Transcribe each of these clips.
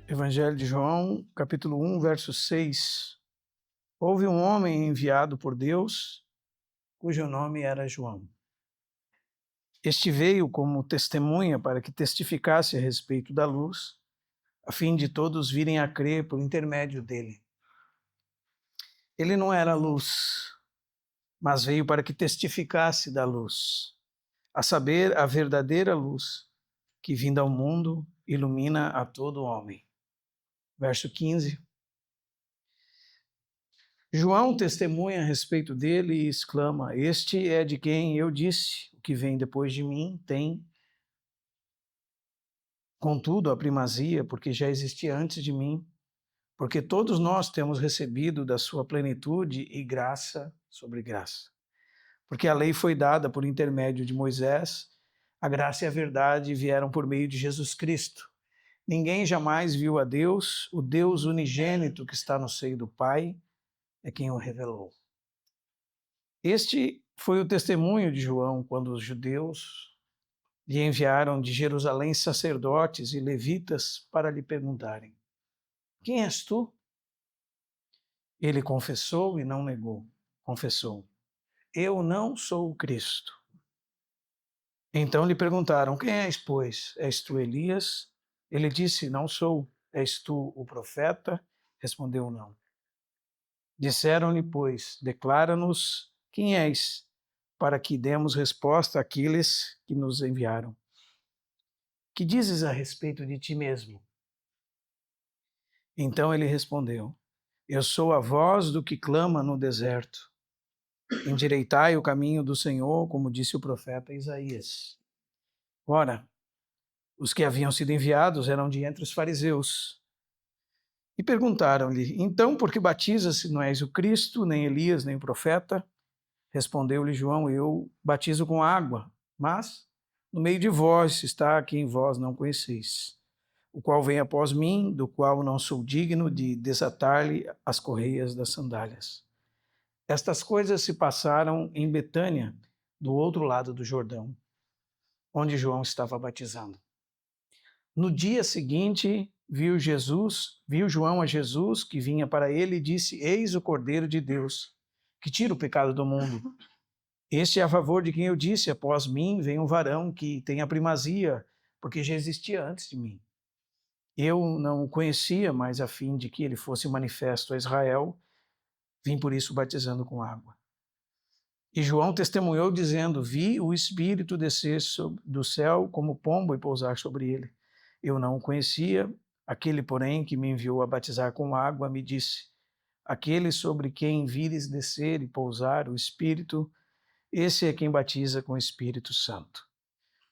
Evangelho de João, capítulo 1, verso 6. Houve um homem enviado por Deus, cujo nome era João. Este veio como testemunha para que testificasse a respeito da luz, a fim de todos virem a crer por intermédio dele. Ele não era luz, mas veio para que testificasse da luz, a saber, a verdadeira luz, que vinda ao mundo, ilumina a todo homem. Verso 15. João testemunha a respeito dele e exclama: Este é de quem eu disse, o que vem depois de mim tem, contudo, a primazia, porque já existia antes de mim, porque todos nós temos recebido da sua plenitude e graça sobre graça. Porque a lei foi dada por intermédio de Moisés, a graça e a verdade vieram por meio de Jesus Cristo. Ninguém jamais viu a Deus, o Deus unigênito que está no seio do Pai é quem o revelou. Este foi o testemunho de João quando os judeus lhe enviaram de Jerusalém sacerdotes e levitas para lhe perguntarem: Quem és tu? Ele confessou e não negou. Confessou: Eu não sou o Cristo. Então lhe perguntaram: Quem és, pois? És tu Elias? Ele disse: Não sou. És tu o profeta? Respondeu: Não. Disseram-lhe, pois: Declara-nos quem és, para que demos resposta àqueles que nos enviaram. Que dizes a respeito de ti mesmo? Então ele respondeu: Eu sou a voz do que clama no deserto. Endireitai o caminho do Senhor, como disse o profeta Isaías. Ora, os que haviam sido enviados eram de entre os fariseus. E perguntaram-lhe: Então, por que batizas se não és o Cristo, nem Elias, nem o profeta? Respondeu-lhe João: Eu batizo com água, mas no meio de vós está quem vós não conheceis, o qual vem após mim, do qual não sou digno de desatar-lhe as correias das sandálias. Estas coisas se passaram em Betânia, do outro lado do Jordão, onde João estava batizando. No dia seguinte, viu João a Jesus que vinha para ele e disse: Eis o Cordeiro de Deus, que tira o pecado do mundo. Este é a favor de quem eu disse: Após mim vem um varão que tem a primazia, porque já existia antes de mim. Eu não o conhecia, mas a fim de que ele fosse manifesto a Israel, vim por isso batizando com água. E João testemunhou dizendo: Vi o Espírito descer do céu como pombo e pousar sobre ele. Eu não o conhecia, aquele, porém, que me enviou a batizar com água, me disse: Aquele sobre quem vires descer e pousar o Espírito, esse é quem batiza com o Espírito Santo.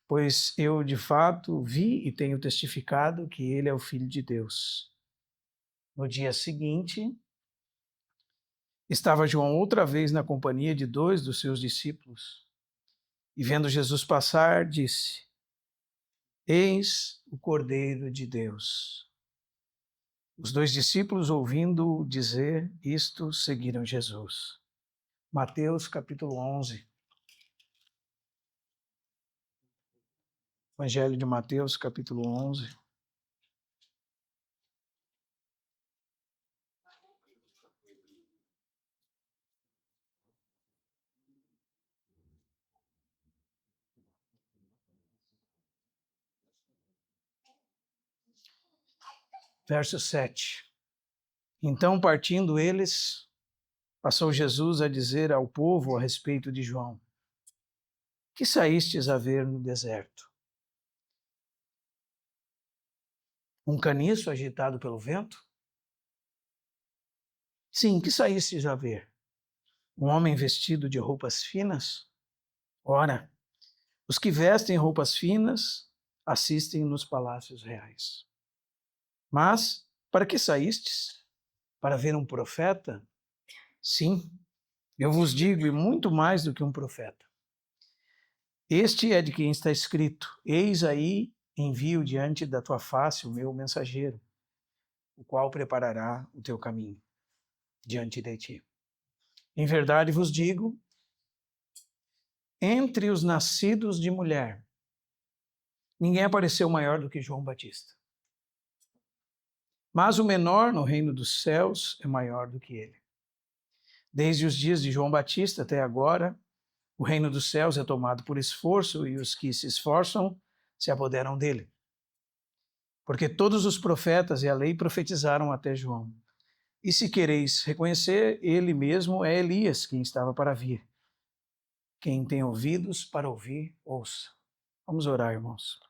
Pois eu, de fato, vi e tenho testificado que ele é o Filho de Deus. No dia seguinte, estava João outra vez na companhia de 2 dos seus discípulos. E vendo Jesus passar, disse: Eis o Cordeiro de Deus. Os 2 discípulos, ouvindo-o dizer isto, seguiram Jesus. Mateus capítulo 11. Evangelho de Mateus capítulo 11. Verso 7. Então, partindo eles, passou Jesus a dizer ao povo a respeito de João: Que saístes a ver no deserto? Um caniço agitado pelo vento? Sim, que saístes a ver? Um homem vestido de roupas finas? Ora, os que vestem roupas finas assistem nos palácios reais. Mas, para que saístes? Para ver um profeta? Sim, eu vos digo, e muito mais do que um profeta. Este é de quem está escrito: Eis aí, envio diante da tua face o meu mensageiro, o qual preparará o teu caminho diante de ti. Em verdade vos digo, entre os nascidos de mulher, ninguém apareceu maior do que João Batista. Mas o menor no reino dos céus é maior do que ele. Desde os dias de João Batista até agora, o reino dos céus é tomado por esforço e os que se esforçam se apoderam dele. Porque todos os profetas e a lei profetizaram até João. E se quereis reconhecer, ele mesmo é Elias, quem estava para vir. Quem tem ouvidos para ouvir, ouça. Vamos orar, irmãos.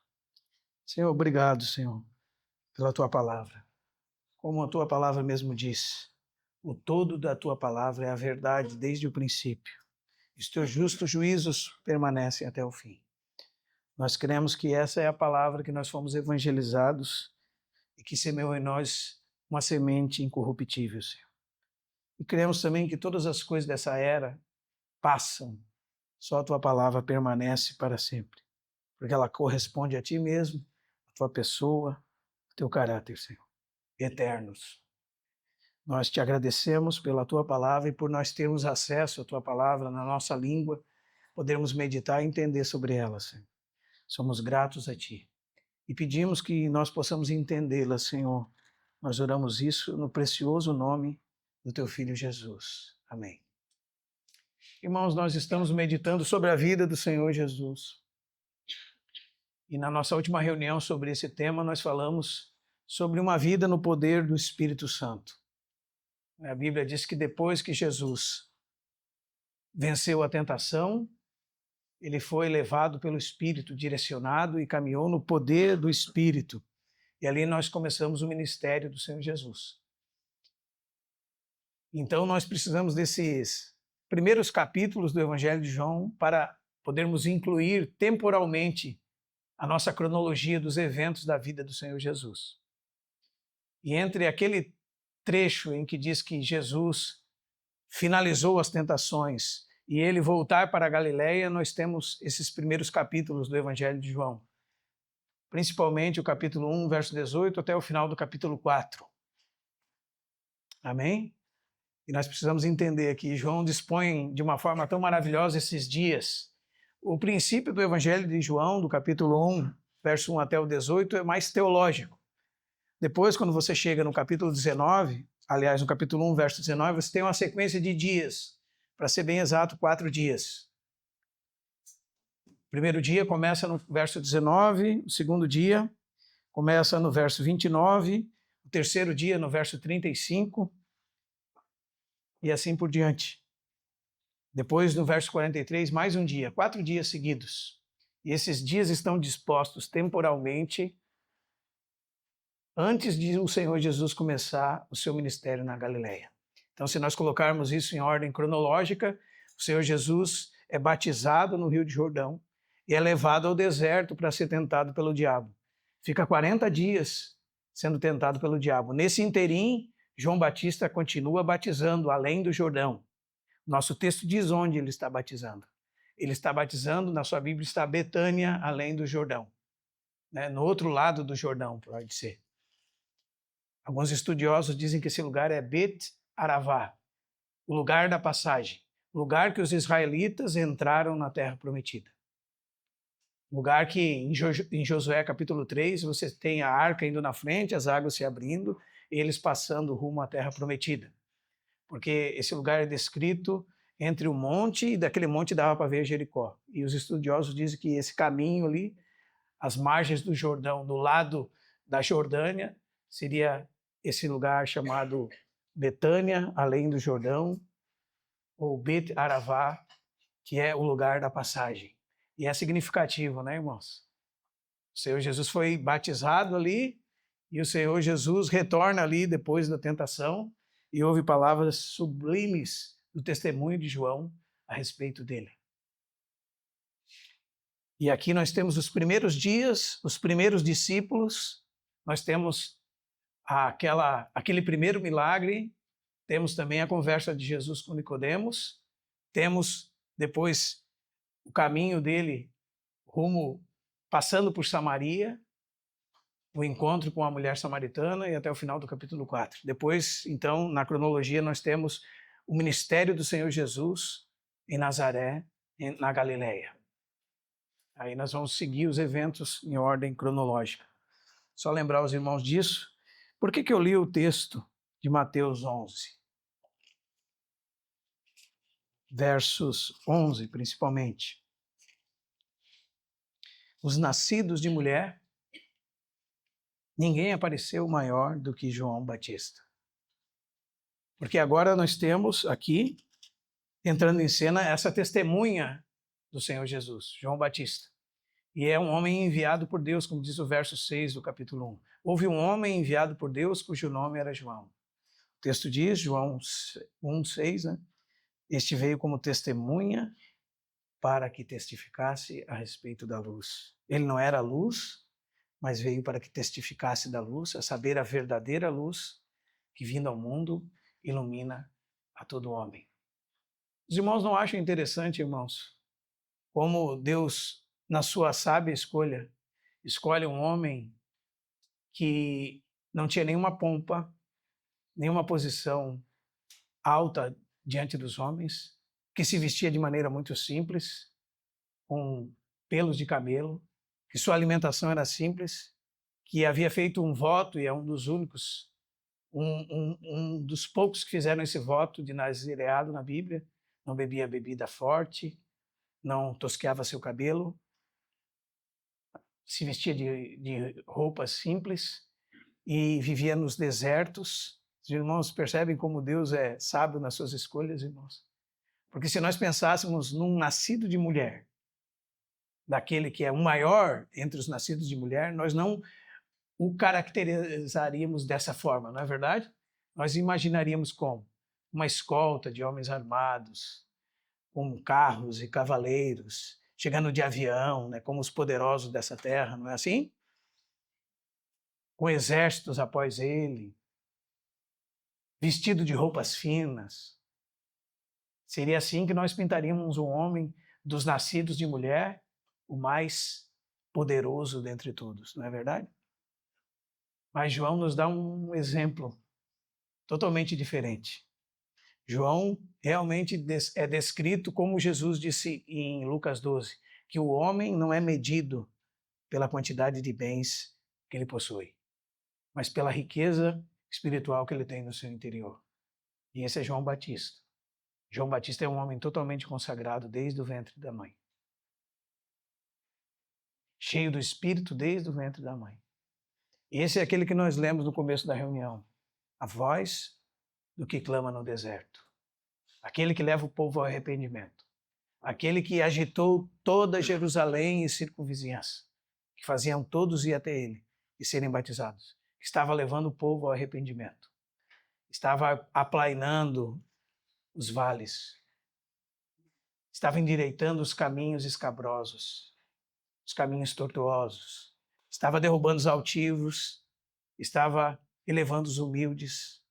Senhor, obrigado, Senhor, pela tua palavra. Como a tua palavra mesmo diz, o todo da tua palavra é a verdade desde o princípio. Os teus justos juízos permanecem até o fim. Nós cremos que essa é a palavra que nós fomos evangelizados e que semeou em nós uma semente incorruptível, Senhor. E cremos também que todas as coisas dessa era passam, só a tua palavra permanece para sempre, porque ela corresponde a ti mesmo, a tua pessoa, o teu caráter, Senhor, eternos. Nós te agradecemos pela tua palavra e por nós termos acesso à tua palavra na nossa língua, podermos meditar e entender sobre ela, Senhor. Somos gratos a ti e pedimos que nós possamos entendê-la, Senhor. Nós oramos isso no precioso nome do teu Filho Jesus. Amém. Irmãos, nós estamos meditando sobre a vida do Senhor Jesus. E na nossa última reunião sobre esse tema, nós falamos sobre uma vida no poder do Espírito Santo. A Bíblia diz que depois que Jesus venceu a tentação, ele foi levado pelo Espírito, direcionado e caminhou no poder do Espírito. E ali nós começamos o ministério do Senhor Jesus. Então nós precisamos desses primeiros capítulos do Evangelho de João para podermos incluir temporalmente a nossa cronologia dos eventos da vida do Senhor Jesus. E entre aquele trecho em que diz que Jesus finalizou as tentações e ele voltar para a Galileia, nós temos esses primeiros capítulos do Evangelho de João. Principalmente o capítulo 1, verso 18, até o final do capítulo 4. Amém? E nós precisamos entender que João dispõe de uma forma tão maravilhosa esses dias. O princípio do Evangelho de João, do capítulo 1, verso 1 até o 18, é mais teológico. Depois, quando você chega no capítulo 19, aliás, no capítulo 1, verso 19, você tem uma sequência de dias, para ser bem exato, 4 dias. O primeiro dia começa no verso 19, o segundo dia começa no verso 29, o terceiro dia no verso 35, e assim por diante. Depois, no verso 43, mais um dia, 4 dias seguidos. E esses dias estão dispostos temporalmente antes de o Senhor Jesus começar o seu ministério na Galileia. Então, se nós colocarmos isso em ordem cronológica, o Senhor Jesus é batizado no Rio de Jordão e é levado ao deserto para ser tentado pelo diabo. Fica 40 dias sendo tentado pelo diabo. Nesse interim, João Batista continua batizando além do Jordão. Nosso texto diz onde ele está batizando. Ele está batizando, na sua Bíblia está Betânia, além do Jordão. No outro lado do Jordão, pode ser. Alguns estudiosos dizem que esse lugar é Bet Aravá, o lugar da passagem, o lugar que os israelitas entraram na terra prometida. Lugar que em Josué capítulo 3 você tem a arca indo na frente, as águas se abrindo, eles passando rumo à terra prometida. Porque esse lugar é descrito entre o monte e daquele monte dava para ver Jericó. E os estudiosos dizem que esse caminho ali, as margens do Jordão, do lado da Jordânia, seria esse lugar chamado Betânia, além do Jordão, ou Bet Aravá, que é o lugar da passagem. E é significativo, né, irmãos? O Senhor Jesus foi batizado ali e o Senhor Jesus retorna ali depois da tentação e ouve palavras sublimes do testemunho de João a respeito dele. E aqui nós temos os primeiros dias, os primeiros discípulos, nós temos aquele primeiro milagre, temos também a conversa de Jesus com Nicodemos, temos depois o caminho dele passando por Samaria, o encontro com a mulher samaritana e até o final do capítulo 4. Depois, então, na cronologia, nós temos o ministério do Senhor Jesus em Nazaré, na Galileia. Aí nós vamos seguir os eventos em ordem cronológica. Só lembrar os irmãos disso, Por que eu li o texto de Mateus 11? Versos 11, principalmente. Os nascidos de mulher, ninguém apareceu maior do que João Batista. Porque agora nós temos aqui, entrando em cena, essa testemunha do Senhor Jesus, João Batista. E é um homem enviado por Deus, como diz o verso 6 do capítulo 1. Houve um homem enviado por Deus cujo nome era João. O texto diz, João 1,6, né? Este veio como testemunha para que testificasse a respeito da luz. Ele não era a luz, mas veio para que testificasse da luz, a saber, a verdadeira luz que, vindo ao mundo, ilumina a todo homem. Os irmãos não acham interessante, irmãos, como Deus, na sua sábia escolha, escolhe um homem que não tinha nenhuma pompa, nenhuma posição alta diante dos homens, que se vestia de maneira muito simples, com pelos de camelo, que sua alimentação era simples, que havia feito um voto e é um dos únicos, um dos poucos que fizeram esse voto de nazireado na Bíblia, não bebia bebida forte, não tosqueava seu cabelo, se vestia de roupas simples e vivia nos desertos. Os irmãos percebem como Deus é sábio nas suas escolhas, irmãos? Porque se nós pensássemos num nascido de mulher, daquele que é o maior entre os nascidos de mulher, nós não o caracterizaríamos dessa forma, não é verdade? Nós imaginaríamos como? Uma escolta de homens armados, com carros e cavaleiros, chegando de avião, né, como os poderosos dessa terra, não é assim? Com exércitos após ele, vestido de roupas finas. Seria assim que nós pintaríamos um homem dos nascidos de mulher, o mais poderoso dentre todos, não é verdade? Mas João nos dá um exemplo totalmente diferente. João realmente é descrito como Jesus disse em Lucas 12, que o homem não é medido pela quantidade de bens que ele possui, mas pela riqueza espiritual que ele tem no seu interior. E esse é João Batista. João Batista é um homem totalmente consagrado desde o ventre da mãe. Cheio do Espírito desde o ventre da mãe. E esse é aquele que nós lemos no começo da reunião. A voz do que clama no deserto. Aquele que leva o povo ao arrependimento. Aquele que agitou toda Jerusalém e circunvizinhança. Que faziam todos ir até ele e serem batizados. Que estava levando o povo ao arrependimento. Estava aplainando os vales. Estava endireitando os caminhos escabrosos, os caminhos tortuosos. Estava derrubando os altivos, estava elevando os humildes,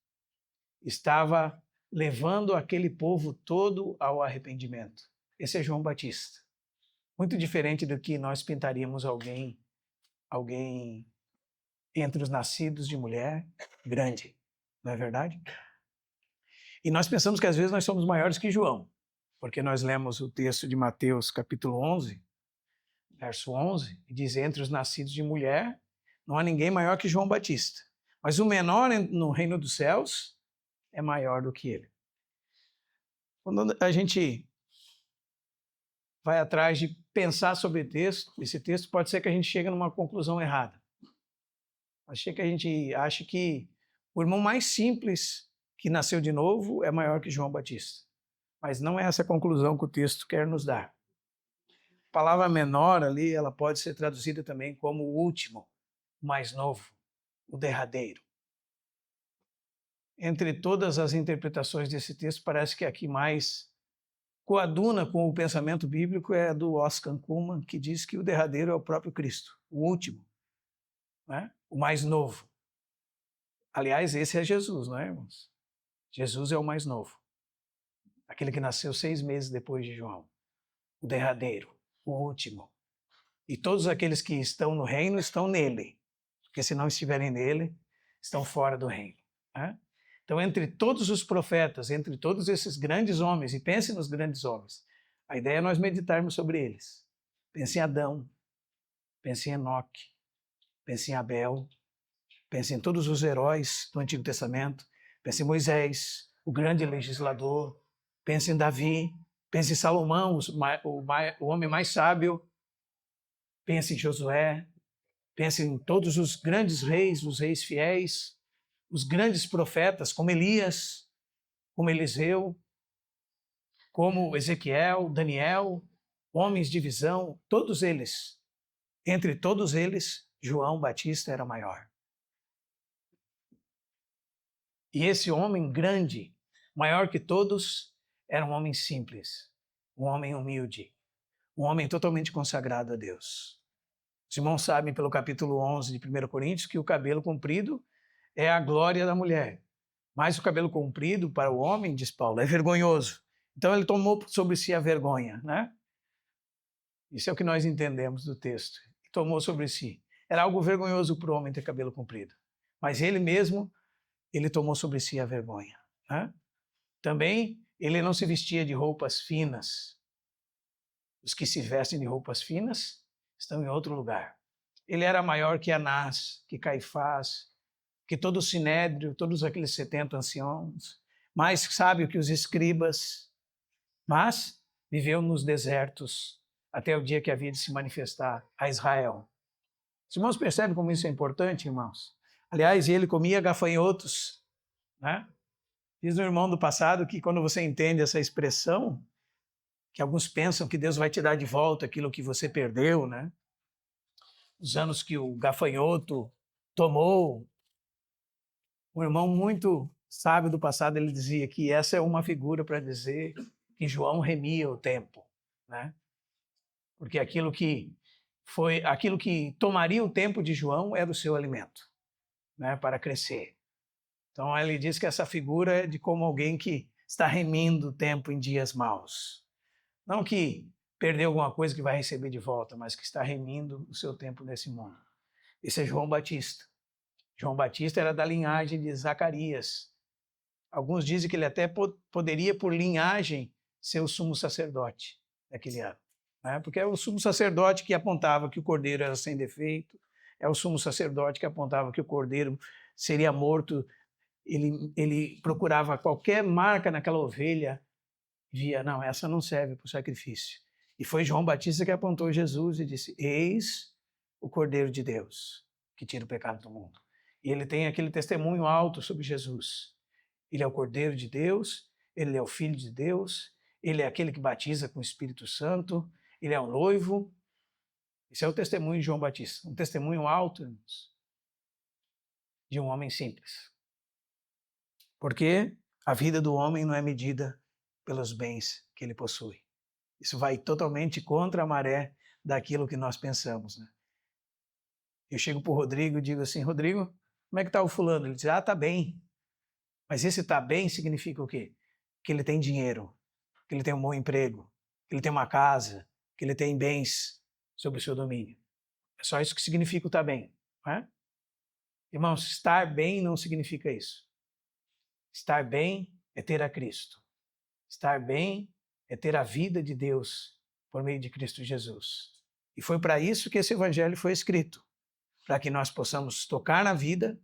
estava levando aquele povo todo ao arrependimento. Esse é João Batista. Muito diferente do que nós pintaríamos alguém entre os nascidos de mulher grande, não é verdade? E nós pensamos que às vezes nós somos maiores que João, porque nós lemos o texto de Mateus capítulo 11, verso 11, e diz, entre os nascidos de mulher, não há ninguém maior que João Batista. Mas o menor no reino dos céus é maior do que ele. Quando a gente vai atrás de pensar sobre esse texto, pode ser que a gente chegue numa conclusão errada. Pode ser que a gente ache que o irmão mais simples que nasceu de novo é maior que João Batista. Mas não é essa a conclusão que o texto quer nos dar. A palavra menor ali, ela pode ser traduzida também como o último, o mais novo, o derradeiro. Entre todas as interpretações desse texto, parece que a que mais coaduna com o pensamento bíblico é a do Oscar Kuhlmann, que diz que o derradeiro é o próprio Cristo, o último, né? O mais novo. Aliás, esse é Jesus, não é, irmãos? Jesus é o mais novo. Aquele que nasceu 6 meses depois de João. O derradeiro, o último. E todos aqueles que estão no reino estão nele. Porque se não estiverem nele, estão fora do reino. Né? Então, entre todos os profetas, entre todos esses grandes homens, e pense nos grandes homens, a ideia é nós meditarmos sobre eles. Pense em Adão, pense em Enoque, pense em Abel, Pense em todos os heróis do Antigo Testamento. Pense em Moisés, o grande legislador. Pense em Davi. Pense em Salomão, o homem mais sábio. Pense em Josué. Pense em todos os grandes reis, os reis fiéis, os grandes profetas, como Elias, como Eliseu, como Ezequiel, Daniel, homens de visão, todos eles. Entre todos eles, João Batista era maior. E esse homem grande, maior que todos, era um homem simples, um homem humilde, um homem totalmente consagrado a Deus. Os irmãos sabem pelo capítulo 11 de 1 Coríntios que o cabelo comprido é a glória da mulher. Mas o cabelo comprido para o homem, diz Paulo, é vergonhoso. Então ele tomou sobre si a vergonha, né? Isso é o que nós entendemos do texto. Tomou sobre si. Era algo vergonhoso para o homem ter cabelo comprido. Mas ele mesmo, ele tomou sobre si a vergonha, né? Também ele não se vestia de roupas finas. Os que se vestem de roupas finas estão em outro lugar. Ele era maior que Anás, que Caifás, que todo o Sinédrio, todos aqueles 70 anciãos, mais sábio que os escribas, mas viveu nos desertos até o dia que havia de se manifestar a Israel. Os irmãos percebem como isso é importante, irmãos? Aliás, ele comia gafanhotos, né? Diz um irmão do passado que quando você entende essa expressão, que alguns pensam que Deus vai te dar de volta aquilo que você perdeu, né? Os anos que o gafanhoto tomou. Um irmão muito sábio do passado, ele dizia que essa é uma figura para dizer que João remia o tempo, né? Porque aquilo que tomaria o tempo de João era o seu alimento, né, para crescer. Então ele diz que essa figura é de como alguém que está remindo o tempo em dias maus. Não que perdeu alguma coisa que vai receber de volta, mas que está remindo o seu tempo nesse mundo. Esse é João Batista. João Batista era da linhagem de Zacarias. Alguns dizem que ele até poderia, por linhagem, ser o sumo sacerdote daquele ano, né? Porque é o sumo sacerdote que apontava que o cordeiro era sem defeito, é o sumo sacerdote que apontava que o cordeiro seria morto. Ele procurava qualquer marca naquela ovelha, via, não, essa não serve para o sacrifício. E foi João Batista que apontou Jesus e disse, eis o Cordeiro de Deus, que tira o pecado do mundo. E ele tem aquele testemunho alto sobre Jesus. Ele é o Cordeiro de Deus, ele é o Filho de Deus, ele é aquele que batiza com o Espírito Santo, ele é o noivo. Esse é o testemunho de João Batista, um testemunho alto, irmãos, de um homem simples. Porque a vida do homem não é medida pelos bens que ele possui. Isso vai totalmente contra a maré daquilo que nós pensamos, né? Eu chego para o Rodrigo e digo assim, Rodrigo, como é que está o fulano? Ele diz, está bem. Mas esse está bem significa o quê? Que ele tem dinheiro, que ele tem um bom emprego, que ele tem uma casa, que ele tem bens sob o seu domínio. É só isso que significa o estar bem, não é? Irmãos, estar bem não significa isso. Estar bem é ter a Cristo. Estar bem é ter a vida de Deus por meio de Cristo Jesus. E foi para isso que esse evangelho foi escrito, para que nós possamos tocar na vida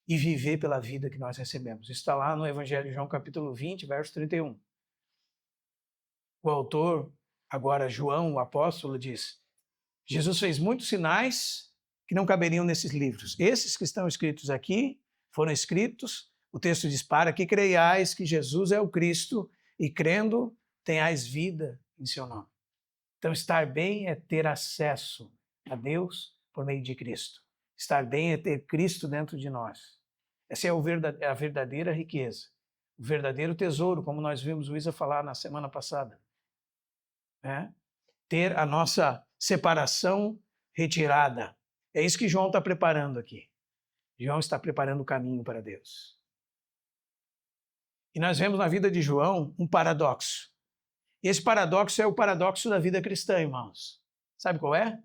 e viver pela vida que nós recebemos. Isso está lá no Evangelho de João, capítulo 20, verso 31. O autor, agora João, o apóstolo, diz, Jesus fez muitos sinais que não caberiam nesses livros. Esses que estão escritos aqui foram escritos, o texto diz, para que creiais que Jesus é o Cristo e crendo tenhais vida em seu nome. Então, estar bem é ter acesso a Deus por meio de Cristo. Estar bem é ter Cristo dentro de nós. Essa é a verdadeira riqueza, o verdadeiro tesouro, como nós vimos o Isa falar na semana passada. Ter a nossa separação retirada. É isso que João está preparando aqui. João está preparando o caminho para Deus. E nós vemos na vida de João um paradoxo. E esse paradoxo é o paradoxo da vida cristã, irmãos. Sabe qual é?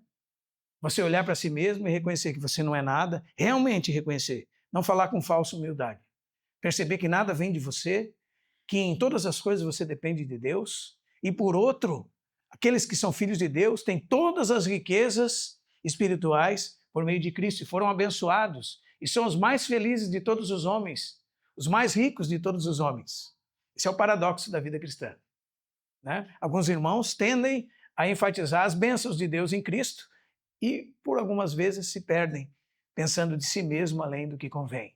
Você olhar para si mesmo e reconhecer que você não é nada, realmente reconhecer. Não falar com falsa humildade. Perceber que nada vem de você, que em todas as coisas você depende de Deus. E por outro, aqueles que são filhos de Deus têm todas as riquezas espirituais por meio de Cristo e foram abençoados e são os mais felizes de todos os homens, os mais ricos de todos os homens. Esse é o paradoxo da vida cristã, né? Alguns irmãos tendem a enfatizar as bênçãos de Deus em Cristo e, por algumas vezes, se perdem, pensando de si mesmo além do que convém,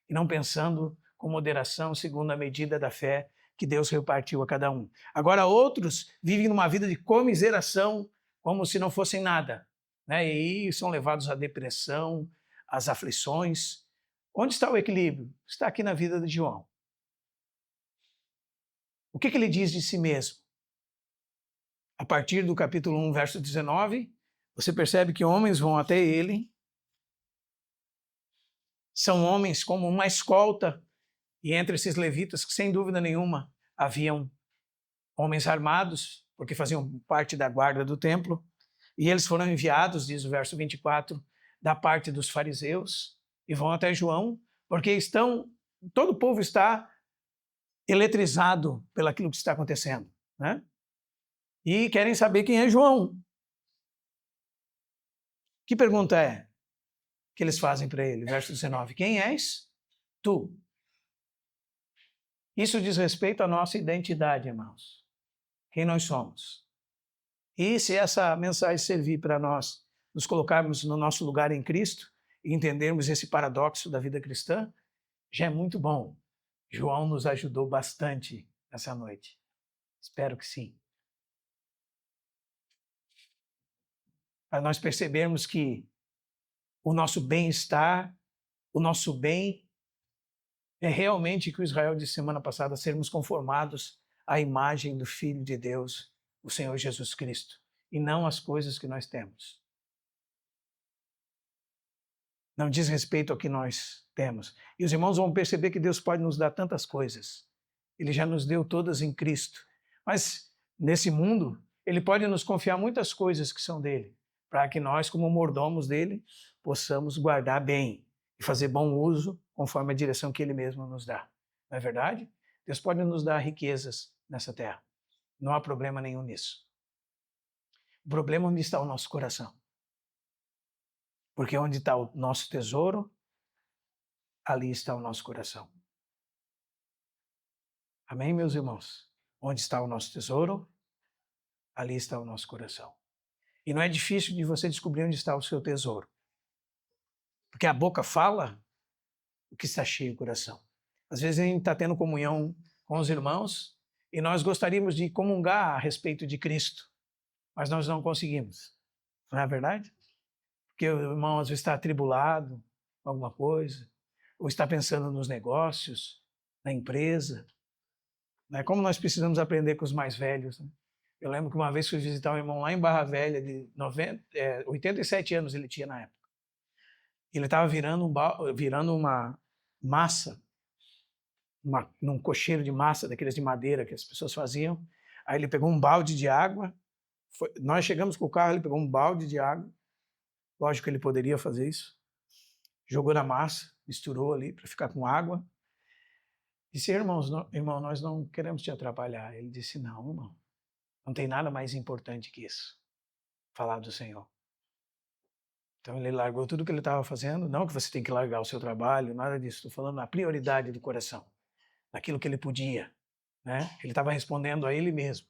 e não pensando com moderação segundo a medida da fé que Deus repartiu a cada um. Agora, outros vivem numa vida de comiseração, como se não fossem nada, né? E aí são levados à depressão, às aflições. Onde está o equilíbrio? Está aqui na vida de João. O que ele diz de si mesmo? A partir do capítulo 1, verso 19, você percebe que homens vão até ele, são homens como uma escolta, e entre esses levitas, que sem dúvida nenhuma haviam homens armados, porque faziam parte da guarda do templo, e eles foram enviados, diz o verso 24, da parte dos fariseus, e vão até João, porque todo o povo está eletrizado pelaquilo que está acontecendo, né? E querem saber quem é João. Que pergunta é que eles fazem para ele? Verso 19, quem és tu? Isso diz respeito à nossa identidade, irmãos. Quem nós somos. E se essa mensagem servir para nós nos colocarmos no nosso lugar em Cristo e entendermos esse paradoxo da vida cristã, já é muito bom. João nos ajudou bastante nessa noite. Espero que sim. Para nós percebermos que o nosso bem-estar, o nosso bem é realmente que o Israel disse semana passada, sermos conformados à imagem do Filho de Deus, o Senhor Jesus Cristo, e não às coisas que nós temos. Não diz respeito ao que nós temos. E os irmãos vão perceber que Deus pode nos dar tantas coisas. Ele já nos deu todas em Cristo. Mas nesse mundo, Ele pode nos confiar muitas coisas que são dele, para que nós, como mordomos dele, possamos guardar bem e fazer bom uso conforme a direção que Ele mesmo nos dá. Não é verdade? Deus pode nos dar riquezas nessa terra. Não há problema nenhum nisso. O problema é onde está o nosso coração. Porque onde está o nosso tesouro, ali está o nosso coração. Amém, meus irmãos? Onde está o nosso tesouro, ali está o nosso coração. E não é difícil de você descobrir onde está o seu tesouro. Porque a boca fala o que está cheio o coração. Às vezes a gente está tendo comunhão com os irmãos e nós gostaríamos de comungar a respeito de Cristo, mas nós não conseguimos. Não é verdade? Porque o irmão às vezes está atribulado com alguma coisa, ou está pensando nos negócios, na empresa. Né? Como nós precisamos aprender com os mais velhos. Né? Eu lembro que uma vez fui visitar um irmão lá em Barra Velha, de 87 anos ele tinha na época. Ele estava virando uma massa, num cocheiro de massa, daqueles de madeira que as pessoas faziam. Aí ele pegou um balde de água, nós chegamos com o carro, ele pegou um balde de água, lógico que ele poderia fazer isso, jogou na massa, misturou ali para ficar com água. Disse, irmão, nós não queremos te atrapalhar. Ele disse, não, irmão, não tem nada mais importante que isso, falar do Senhor. Então ele largou tudo que ele estava fazendo, não que você tem que largar o seu trabalho, nada disso, estou falando na prioridade do coração, naquilo que ele podia, né? Ele estava respondendo a ele mesmo.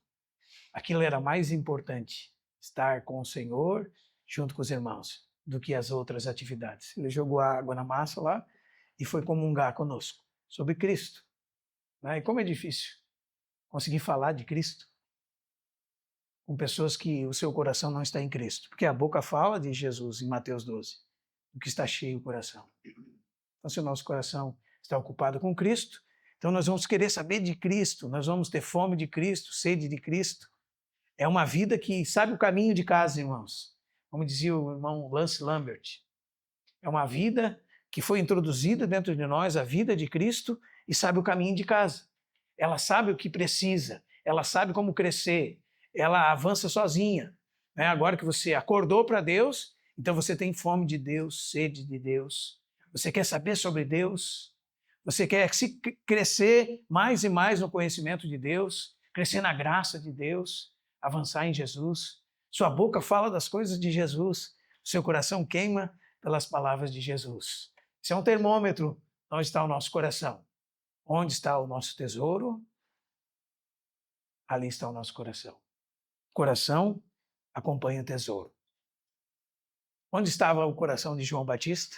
Aquilo era mais importante, estar com o Senhor junto com os irmãos, do que as outras atividades. Ele jogou a água na massa lá e foi comungar conosco sobre Cristo. Né? E como é difícil conseguir falar de Cristo com pessoas que o seu coração não está em Cristo. Porque a boca fala de Jesus em Mateus 12, do que está cheio o coração. Então, se o nosso coração está ocupado com Cristo, então nós vamos querer saber de Cristo, nós vamos ter fome de Cristo, sede de Cristo. É uma vida que sabe o caminho de casa, irmãos. Como dizia o irmão Lance Lambert. É uma vida que foi introduzida dentro de nós, a vida de Cristo, e sabe o caminho de casa. Ela sabe o que precisa, ela sabe como crescer, ela avança sozinha. Né? Agora que você acordou para Deus, então você tem fome de Deus, sede de Deus. Você quer saber sobre Deus, você quer crescer mais e mais no conhecimento de Deus, crescer na graça de Deus, avançar em Jesus. Sua boca fala das coisas de Jesus, seu coração queima pelas palavras de Jesus. Isso é um termômetro onde está o nosso coração. Onde está o nosso tesouro, ali está o nosso coração. Coração acompanha o tesouro. Onde estava o coração de João Batista?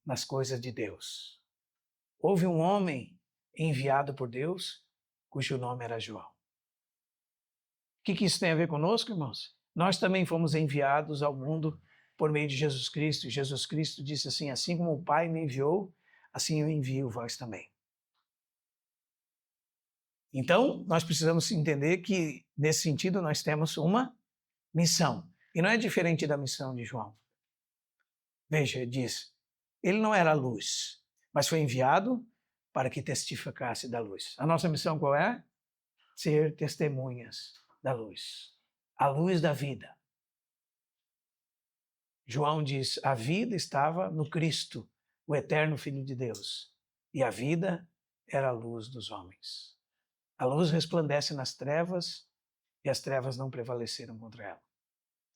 Nas coisas de Deus. Houve um homem enviado por Deus, cujo nome era João. O que isso tem a ver conosco, irmãos? Nós também fomos enviados ao mundo por meio de Jesus Cristo. E Jesus Cristo disse assim: assim como o Pai me enviou, assim eu envio vós também. Então, nós precisamos entender que, nesse sentido, nós temos uma missão. E não é diferente da missão de João. Veja, diz, ele não era a luz, mas foi enviado para que testificasse da luz. A nossa missão qual é? Ser testemunhas da luz. A luz da vida. João diz, a vida estava no Cristo, o eterno Filho de Deus. E a vida era a luz dos homens. A luz resplandece nas trevas e as trevas não prevaleceram contra ela.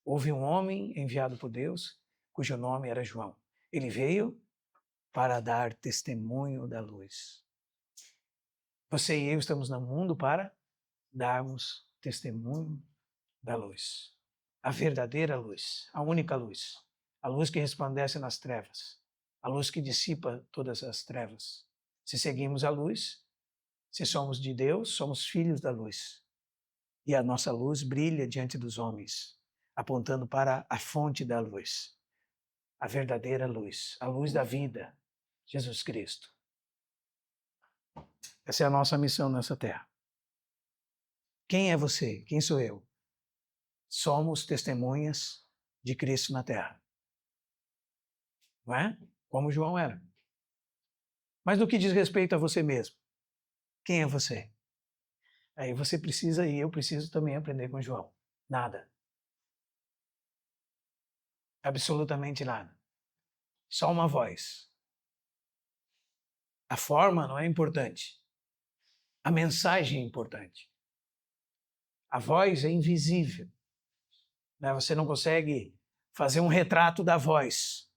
Houve um homem enviado por Deus, cujo nome era João. Ele veio para dar testemunho da luz. Você e eu estamos no mundo para darmos testemunho da luz. A verdadeira luz, a única luz. A luz que resplandece nas trevas. A luz que dissipa todas as trevas. Se seguimos a luz, se somos de Deus, somos filhos da luz. E a nossa luz brilha diante dos homens, apontando para a fonte da luz. A verdadeira luz, a luz da vida, Jesus Cristo. Essa é a nossa missão nessa terra. Quem é você? Quem sou eu? Somos testemunhas de Cristo na terra. Não é? Como João era. Mas no que diz respeito a você mesmo, quem é você? Aí você precisa e eu preciso também aprender com João. Nada. Absolutamente nada. Só uma voz. A forma não é importante. A mensagem é importante. A voz é invisível. Né? Você não consegue fazer um retrato da voz.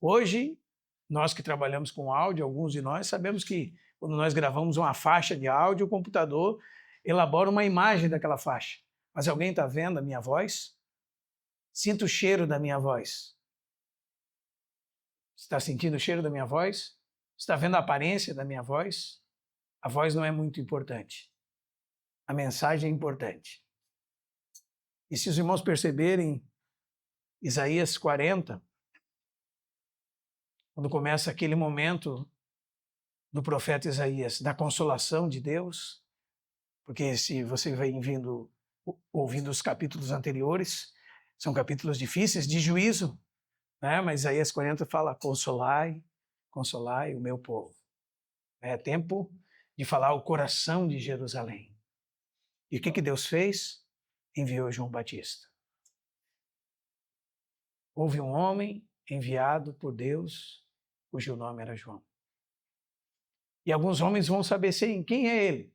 Hoje, nós que trabalhamos com áudio, alguns de nós sabemos que quando nós gravamos uma faixa de áudio, o computador elabora uma imagem daquela faixa. Mas alguém está vendo a minha voz? Sinta o cheiro da minha voz. Está sentindo o cheiro da minha voz? Está vendo a aparência da minha voz? A voz não é muito importante. A mensagem é importante. E se os irmãos perceberem, Isaías 40, quando começa aquele momento do profeta Isaías, da consolação de Deus, porque se você vai ouvindo os capítulos anteriores, são capítulos difíceis de juízo, né? Mas Isaías 40 fala, consolai, consolai o meu povo. É tempo de falar o coração de Jerusalém. E o que Deus fez? Enviou João Batista. Houve um homem enviado por Deus, cujo nome era João. E alguns homens vão saber quem é ele.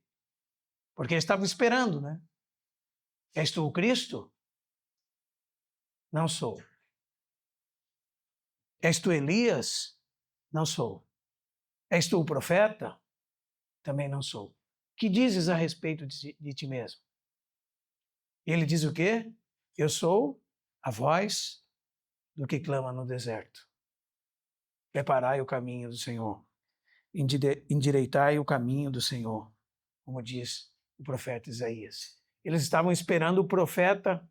Porque eles estavam esperando, né? És tu o Cristo? Não sou. És tu Elias? Não sou. És tu o profeta? Também não sou. Que dizes a respeito de ti mesmo? E ele diz o quê? Eu sou a voz do que clama no deserto. Preparai o caminho do Senhor. Endireitai o caminho do Senhor, como diz o profeta Isaías. Eles estavam esperando o profeta.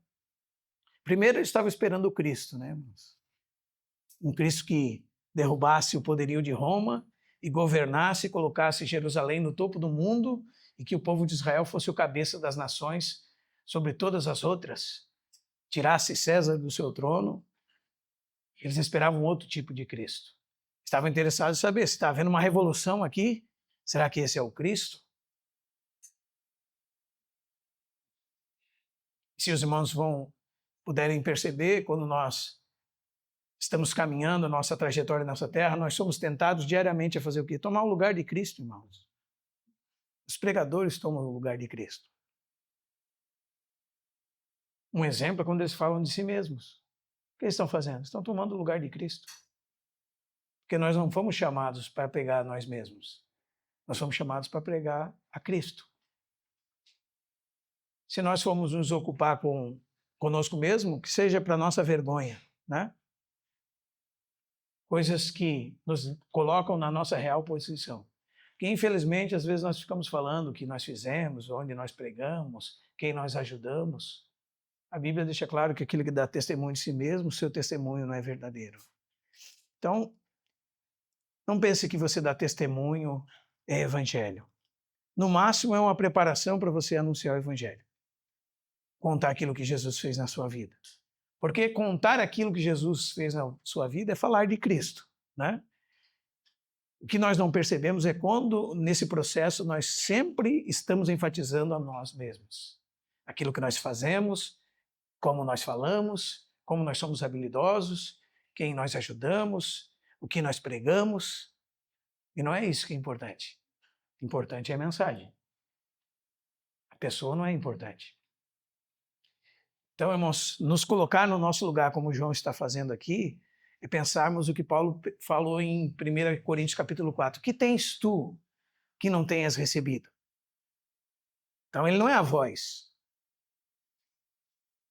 Primeiro eles estavam esperando o Cristo, né? Um Cristo que derrubasse o poderio de Roma e governasse, colocasse Jerusalém no topo do mundo e que o povo de Israel fosse o cabeça das nações sobre todas as outras, tirasse César do seu trono. Eles esperavam outro tipo de Cristo. Estavam interessados em saber se está havendo uma revolução aqui. Será que esse é o Cristo? Se os irmãos puderem perceber, quando nós estamos caminhando a nossa trajetória nessa terra, nós somos tentados diariamente a fazer o quê? Tomar o lugar de Cristo, irmãos. Os pregadores tomam o lugar de Cristo. Um exemplo é quando eles falam de si mesmos. que eles estão fazendo? Estão tomando o lugar de Cristo. Porque nós não fomos chamados para pregar a nós mesmos. Nós fomos chamados para pregar a Cristo. Se nós formos nos ocupar conosco mesmo, que seja para nossa vergonha, né? Coisas que nos colocam na nossa real posição. Que infelizmente, às vezes nós ficamos falando o que nós fizemos, onde nós pregamos, quem nós ajudamos. A Bíblia deixa claro que aquele que dá testemunho de si mesmo, seu testemunho não é verdadeiro. Então, não pense que você dá testemunho é evangelho. No máximo é uma preparação para você anunciar o evangelho. Contar aquilo que Jesus fez na sua vida. Porque contar aquilo que Jesus fez na sua vida é falar de Cristo, né? O que nós não percebemos é quando, nesse processo, nós sempre estamos enfatizando a nós mesmos. Aquilo que nós fazemos, como nós falamos, como nós somos habilidosos, quem nós ajudamos, o que nós pregamos. E não é isso que é importante. Importante é a mensagem. A pessoa não é importante. Então, irmãos, nos colocar no nosso lugar, como o João está fazendo aqui, é pensarmos o que Paulo falou em 1 Coríntios capítulo 4. Que tens tu que não tenhas recebido? Então, ele não é a voz.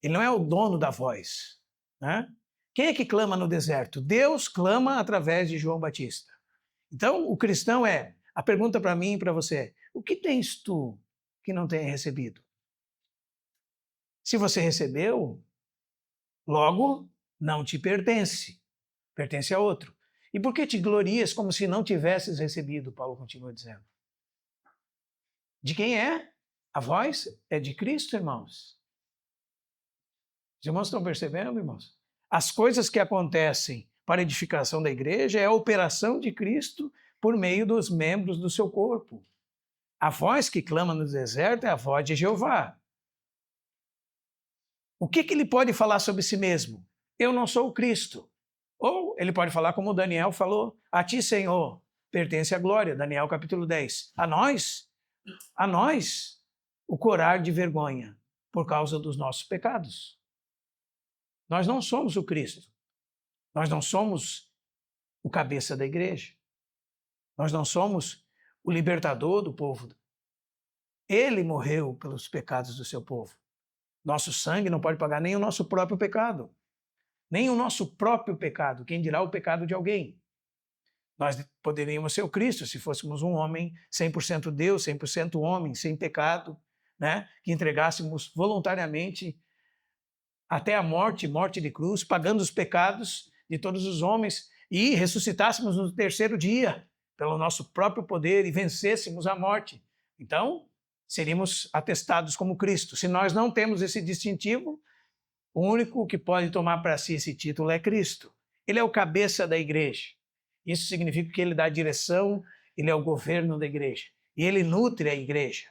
Ele não é o dono da voz, né? Quem é que clama no deserto? Deus clama através de João Batista. Então, o cristão a pergunta para mim e para você é, o que tens tu que não tenha recebido? Se você recebeu, logo não te pertence, pertence a outro. E por que te glorias como se não tivesses recebido? Paulo continua dizendo. De quem é? A voz é de Cristo, irmãos. Os irmãos estão percebendo, irmãos? As coisas que acontecem para a edificação da igreja é a operação de Cristo por meio dos membros do seu corpo. A voz que clama no deserto é a voz de Jeová. O que ele pode falar sobre si mesmo? Eu não sou o Cristo. Ou ele pode falar como Daniel falou, a ti, Senhor, pertence a glória, Daniel capítulo 10. A nós, o corar de vergonha por causa dos nossos pecados. Nós não somos o Cristo. Nós não somos o cabeça da igreja. Nós não somos o libertador do povo. Ele morreu pelos pecados do seu povo. Nosso sangue não pode pagar nem o nosso próprio pecado. Nem o nosso próprio pecado, quem dirá o pecado de alguém. Nós poderíamos ser o Cristo se fôssemos um homem 100% Deus, 100% homem, sem pecado, né? Que entregássemos voluntariamente até a morte de cruz, pagando os pecados de todos os homens e ressuscitássemos no terceiro dia pelo nosso próprio poder e vencêssemos a morte. Então, seríamos atestados como Cristo. Se nós não temos esse distintivo, o único que pode tomar para si esse título é Cristo. Ele é o cabeça da igreja. Isso significa que ele dá a direção, ele é o governo da igreja. E ele nutre a igreja.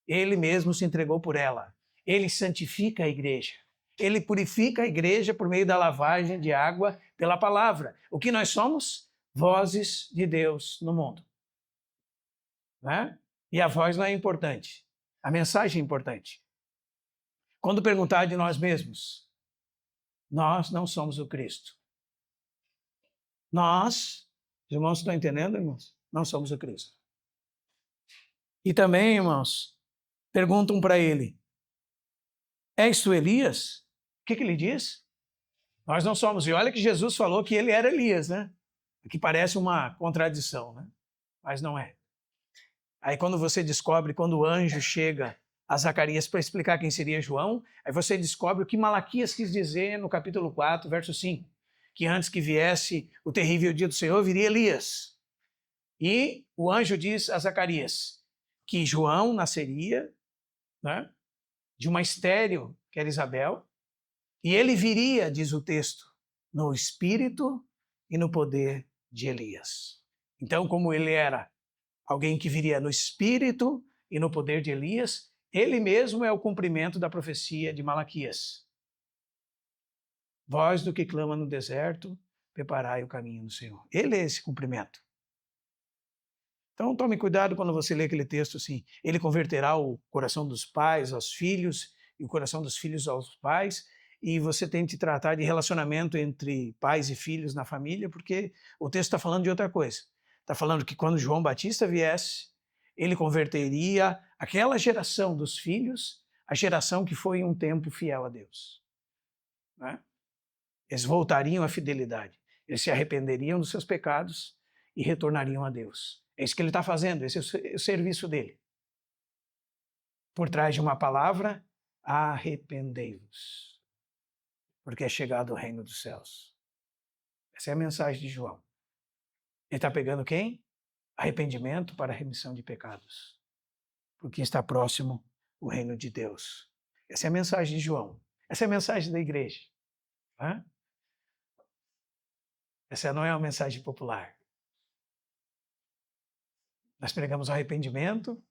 Ele mesmo se entregou por ela. Ele santifica a igreja. Ele purifica a igreja por meio da lavagem de água pela palavra. O que nós somos? Vozes de Deus no mundo. Né? E a voz não é importante. A mensagem é importante. Quando perguntar de nós mesmos, nós não somos o Cristo. Nós, os irmãos estão entendendo, irmãos? Não somos o Cristo. E também, irmãos, perguntam para ele, és tu Elias? O que ele diz? Nós não somos. E olha que Jesus falou que ele era Elias, né? Que parece uma contradição, né? Mas não é. Aí quando você descobre, quando o anjo chega a Zacarias para explicar quem seria João, aí você descobre o que Malaquias quis dizer no capítulo 4, verso 5, que antes que viesse o terrível dia do Senhor, viria Elias. E o anjo diz a Zacarias que João nasceria, né, de uma estéril, que era Isabel, e ele viria, diz o texto, no espírito e no poder de Elias. Então, como ele era alguém que viria no espírito e no poder de Elias, ele mesmo é o cumprimento da profecia de Malaquias. Voz do que clama no deserto, preparai o caminho do Senhor. Ele é esse cumprimento. Então tome cuidado quando você lê aquele texto assim, ele converterá o coração dos pais aos filhos e o coração dos filhos aos pais. e você tente tratar de relacionamento entre pais e filhos na família, porque o texto está falando de outra coisa. Está falando que quando João Batista viesse, ele converteria aquela geração dos filhos, a geração que foi um tempo fiel a Deus. Né? Eles voltariam à fidelidade, eles se arrependeriam dos seus pecados e retornariam a Deus. É isso que ele está fazendo, esse é o serviço dele. Por trás de uma palavra, arrependei-vos, porque é chegado o reino dos céus. Essa é a mensagem de João. Ele está pegando quem? Arrependimento para a remissão de pecados, porque está próximo o reino de Deus. Essa é a mensagem de João. Essa é a mensagem da igreja. Né? Essa não é uma mensagem popular. Nós pregamos o arrependimento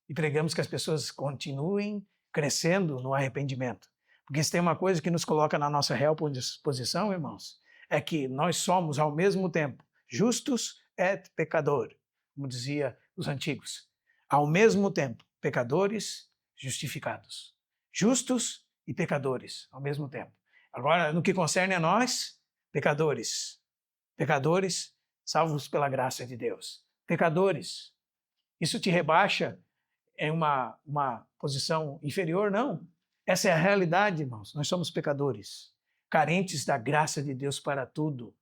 e pregamos que as pessoas continuem crescendo no arrependimento. Porque se tem uma coisa que nos coloca na nossa real posição, irmãos, é que nós somos ao mesmo tempo justos et pecador, como dizia os antigos. Ao mesmo tempo, pecadores justificados. Justos e pecadores ao mesmo tempo. Agora, no que concerne a nós, pecadores. Pecadores salvos pela graça de Deus. Pecadores. Isso te rebaixa em uma posição inferior? Não. Essa é a realidade, irmãos. Nós somos pecadores, carentes da graça de Deus para tudo.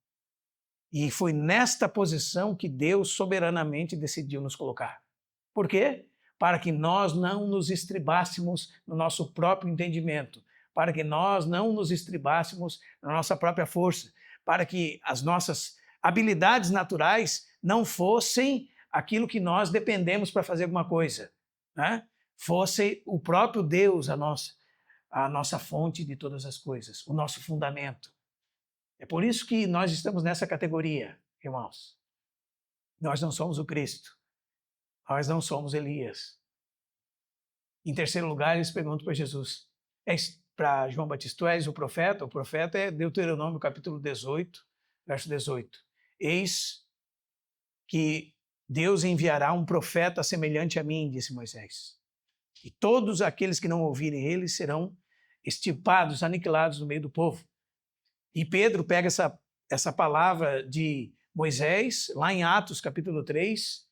E foi nesta posição que Deus soberanamente decidiu nos colocar. Por quê? Para que nós não nos estribássemos no nosso próprio entendimento, para que nós não nos estribássemos na nossa própria força, para que as nossas habilidades naturais não fossem aquilo que nós dependemos para fazer alguma coisa, né? Fosse o próprio Deus a nossa fonte de todas as coisas, o nosso fundamento. É por isso que nós estamos nessa categoria, irmãos. Nós não somos o Cristo. Nós não somos Elias. Em terceiro lugar, eles perguntam para Jesus, para João Batista, tu és o profeta? O profeta é Deuteronômio capítulo 18, verso 18. Eis que Deus enviará um profeta semelhante a mim, disse Moisés. E todos aqueles que não ouvirem ele serão extirpados, aniquilados no meio do povo. E Pedro pega essa palavra de Moisés, lá em Atos capítulo 3,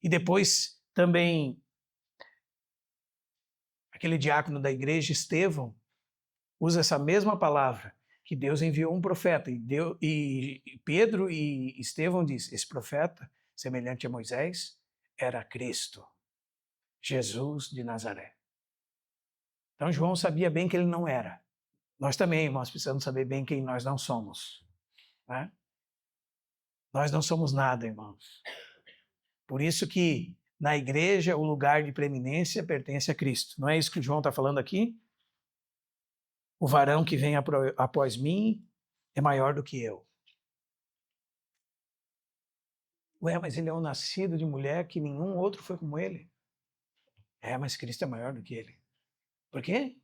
e depois também aquele diácono da igreja, Estevão, usa essa mesma palavra, que Deus enviou um profeta. E Pedro e Estevão diz, esse profeta, semelhante a Moisés, era Cristo, Jesus de Nazaré. Então João sabia bem que ele não era. Nós também, irmãos, precisamos saber bem quem nós não somos. Né? Nós não somos nada, irmãos. Por isso que na igreja o lugar de preeminência pertence a Cristo. Não é isso que João está falando aqui? O varão que vem após mim é maior do que eu. Ué, mas ele é um nascido de mulher que nenhum outro foi como ele. É, mas Cristo é maior do que ele. Por quê?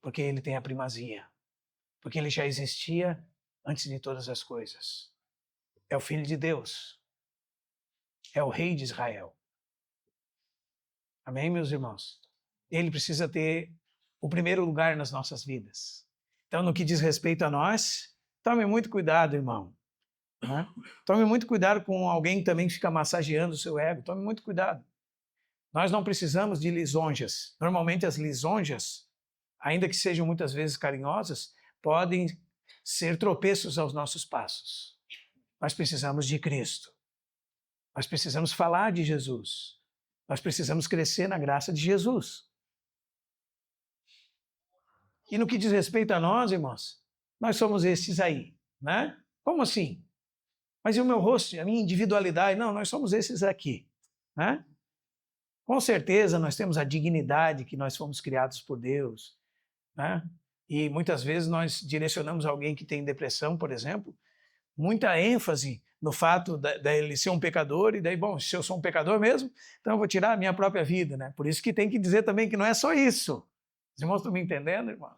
Porque ele tem a primazia. Porque ele já existia antes de todas as coisas. É o Filho de Deus. É o Rei de Israel. Amém, meus irmãos? Ele precisa ter o primeiro lugar nas nossas vidas. Então, no que diz respeito a nós, tome muito cuidado, irmão. Né? Tome muito cuidado com alguém que também fica massageando o seu ego. Tome muito cuidado. Nós não precisamos de lisonjas. Normalmente as lisonjas, ainda que sejam muitas vezes carinhosas, podem ser tropeços aos nossos passos. Nós precisamos de Cristo. Nós precisamos falar de Jesus. Nós precisamos crescer na graça de Jesus. E no que diz respeito a nós, irmãos, nós somos esses aí, né? Como assim? Mas e o meu rosto, a minha individualidade? Não, nós somos esses aqui, né? Com certeza nós temos a dignidade que nós fomos criados por Deus, né? E muitas vezes nós direcionamos alguém que tem depressão, por exemplo, muita ênfase no fato dele ser um pecador, e daí, bom, se eu sou um pecador mesmo, então eu vou tirar a minha própria vida, né? Por isso que tem que dizer também que não é só isso. Os irmãos estão me entendendo, irmão?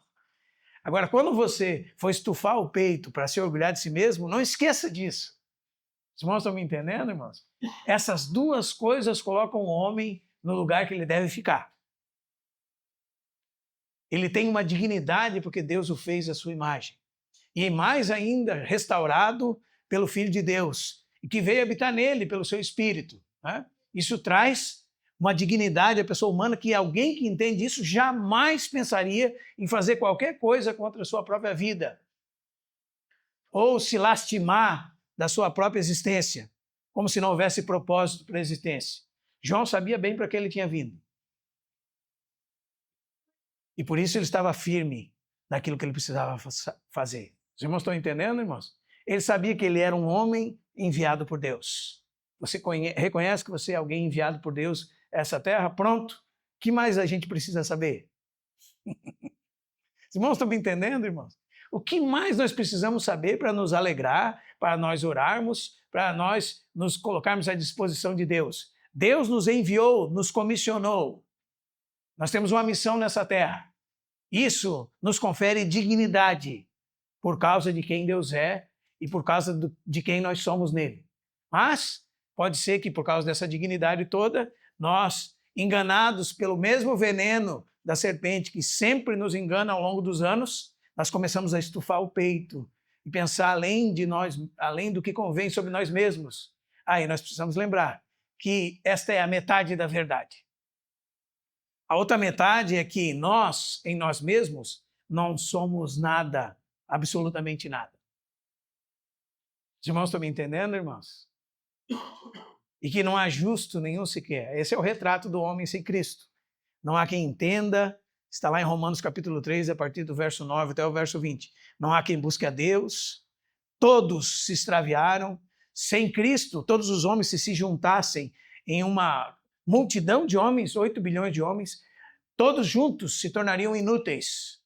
Agora, quando você for estufar o peito para se orgulhar de si mesmo, não esqueça disso. Os irmãos estão me entendendo, irmãos? Essas duas coisas colocam o homem no lugar que ele deve ficar. Ele tem uma dignidade porque Deus o fez à sua imagem. E mais ainda, restaurado pelo Filho de Deus, e que veio habitar nele pelo seu Espírito. Né? Isso traz uma dignidade à pessoa humana que alguém que entende isso jamais pensaria em fazer qualquer coisa contra a sua própria vida. Ou se lastimar da sua própria existência, como se não houvesse propósito para a existência. João sabia bem para que ele tinha vindo. E por isso ele estava firme naquilo que ele precisava fazer. Os irmãos estão entendendo, irmãos? Ele sabia que ele era um homem enviado por Deus. Você reconhece que você é alguém enviado por Deus a essa terra? Pronto. O que mais a gente precisa saber? Os irmãos estão me entendendo, irmãos? O que mais nós precisamos saber para nos alegrar, para nós orarmos, para nós nos colocarmos à disposição de Deus? Deus nos enviou, nos comissionou. Nós temos uma missão nessa terra. Isso nos confere dignidade por causa de quem Deus é e por causa de quem nós somos nele. Mas pode ser que por causa dessa dignidade toda, nós, enganados pelo mesmo veneno da serpente que sempre nos engana ao longo dos anos, nós começamos a estufar o peito e pensar além de nós, além do que convém sobre nós mesmos. Aí nós precisamos lembrar que esta é a metade da verdade. A outra metade é que nós, em nós mesmos, não somos nada, absolutamente nada. Os irmãos estão me entendendo, irmãos? E que não há justo nenhum sequer. Esse é o retrato do homem sem Cristo. Não há quem entenda, está lá em Romanos capítulo 3, a partir do verso 9 até o verso 20. Não há quem busque a Deus, todos se extraviaram. Sem Cristo, todos os homens se juntassem em uma multidão de homens, 8 bilhões de homens, todos juntos se tornariam inúteis.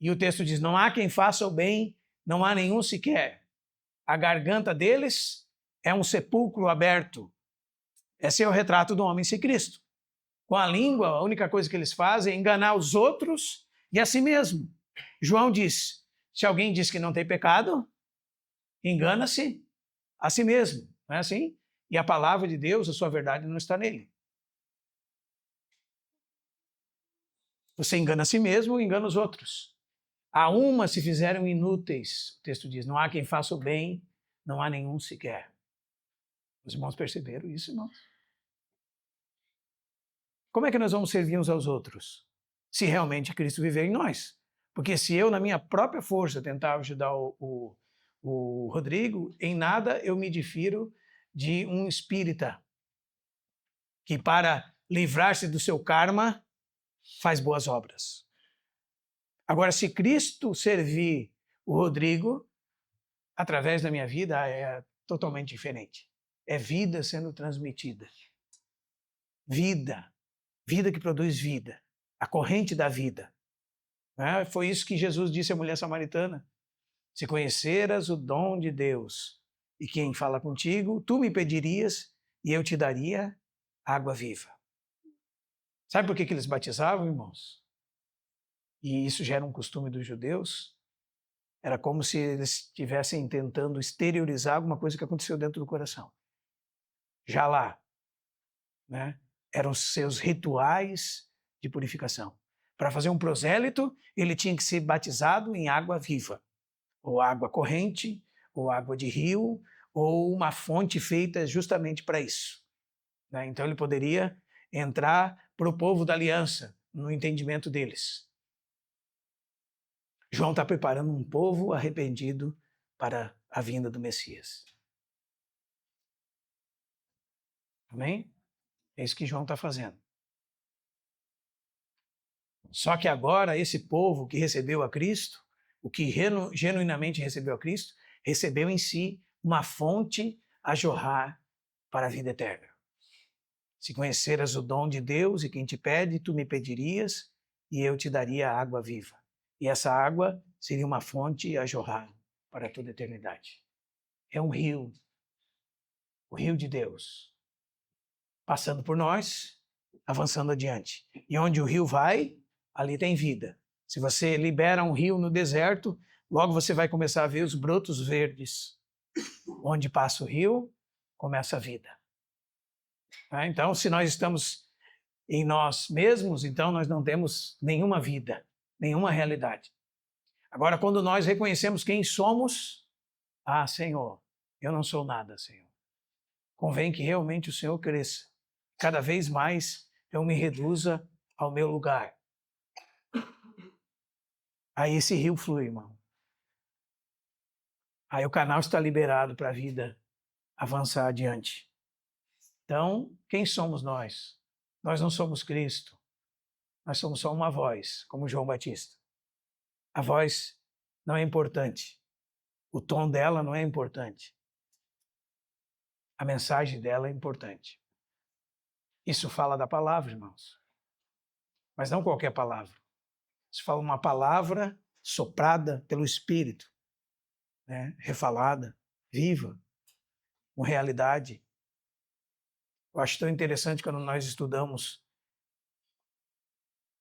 E o texto diz, não há quem faça o bem, não há nenhum sequer. A garganta deles é um sepulcro aberto. Esse é o retrato do homem sem Cristo. Com a língua, a única coisa que eles fazem é enganar os outros e a si mesmo. João diz, se alguém diz que não tem pecado, engana-se a si mesmo. Não é assim? E a palavra de Deus, a sua verdade, não está nele. Você engana a si mesmo e engana os outros. A uma se fizeram inúteis, o texto diz, não há quem faça o bem, não há nenhum sequer. Os irmãos perceberam isso, irmãos? Como é que nós vamos servir uns aos outros? Se realmente Cristo viver em nós. Porque se eu, na minha própria força, tentar ajudar o Rodrigo, em nada eu me difiro de um espírita que, para livrar-se do seu karma, faz boas obras. Agora, se Cristo servir o Rodrigo, através da minha vida, é totalmente diferente. É vida sendo transmitida. Vida. Vida que produz vida. A corrente da vida. Foi isso que Jesus disse à mulher samaritana. Se conheceras o dom de Deus e quem fala contigo, tu me pedirias e eu te daria água viva. Sabe por que eles batizavam, irmãos? E isso já era um costume dos judeus. Era como se eles estivessem tentando exteriorizar alguma coisa que aconteceu dentro do coração. Já lá, né? Eram os seus rituais de purificação. Para fazer um prosélito, ele tinha que ser batizado em água viva, ou água corrente, ou água de rio, ou uma fonte feita justamente para isso. Né? Então ele poderia entrar para o povo da aliança, no entendimento deles. João está preparando um povo arrependido para a vinda do Messias. Amém? É isso que João está fazendo. Só que agora esse povo que recebeu a Cristo, o que genuinamente recebeu a Cristo, recebeu em si uma fonte a jorrar para a vida eterna. Se conheceras o dom de Deus e quem te pede, tu me pedirias e eu te daria a água viva. E essa água seria uma fonte a jorrar para toda a eternidade. É um rio, o rio de Deus, passando por nós, avançando adiante. E onde o rio vai, ali tem vida. Se você libera um rio no deserto, logo você vai começar a ver os brotos verdes. Onde passa o rio, começa a vida. Então, se nós estamos em nós mesmos, então nós não temos nenhuma vida. nenhuma realidade. Agora, quando nós reconhecemos quem somos, Senhor, eu não sou nada, Senhor. Convém que realmente o Senhor cresça. Cada vez mais eu me reduza ao meu lugar. Aí esse rio flui, irmão. Aí o canal está liberado para a vida avançar adiante. Então, quem somos nós? Nós não somos Cristo. Nós somos só uma voz, como João Batista. A voz não é importante. O tom dela não é importante. A mensagem dela é importante. Isso fala da palavra, irmãos. Mas não qualquer palavra. Isso fala uma palavra soprada pelo Espírito, né? Refalada, viva, com realidade. Eu acho tão interessante quando nós estudamos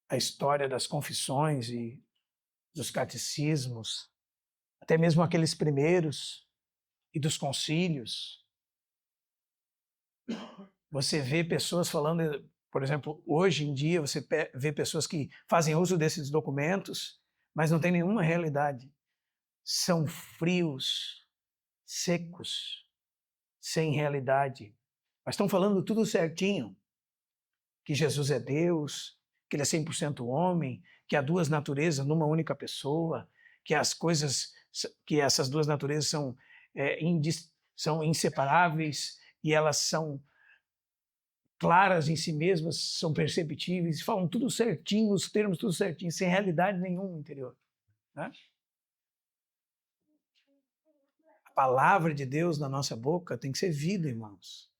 a história das confissões e dos catecismos, até mesmo aqueles primeiros e dos concílios. Você vê pessoas falando, por exemplo, hoje em dia você vê pessoas que fazem uso desses documentos, mas não tem nenhuma realidade. São frios, secos, sem realidade. Mas estão falando tudo certinho, que Jesus é Deus, que Ele é 100% homem, que há duas naturezas numa única pessoa, que as coisas, que essas duas naturezas são inseparáveis e elas são claras em si mesmas, são perceptíveis, falam tudo certinho, os termos tudo certinho, sem realidade nenhuma interior. Né? A palavra de Deus na nossa boca tem que ser vida, irmãos.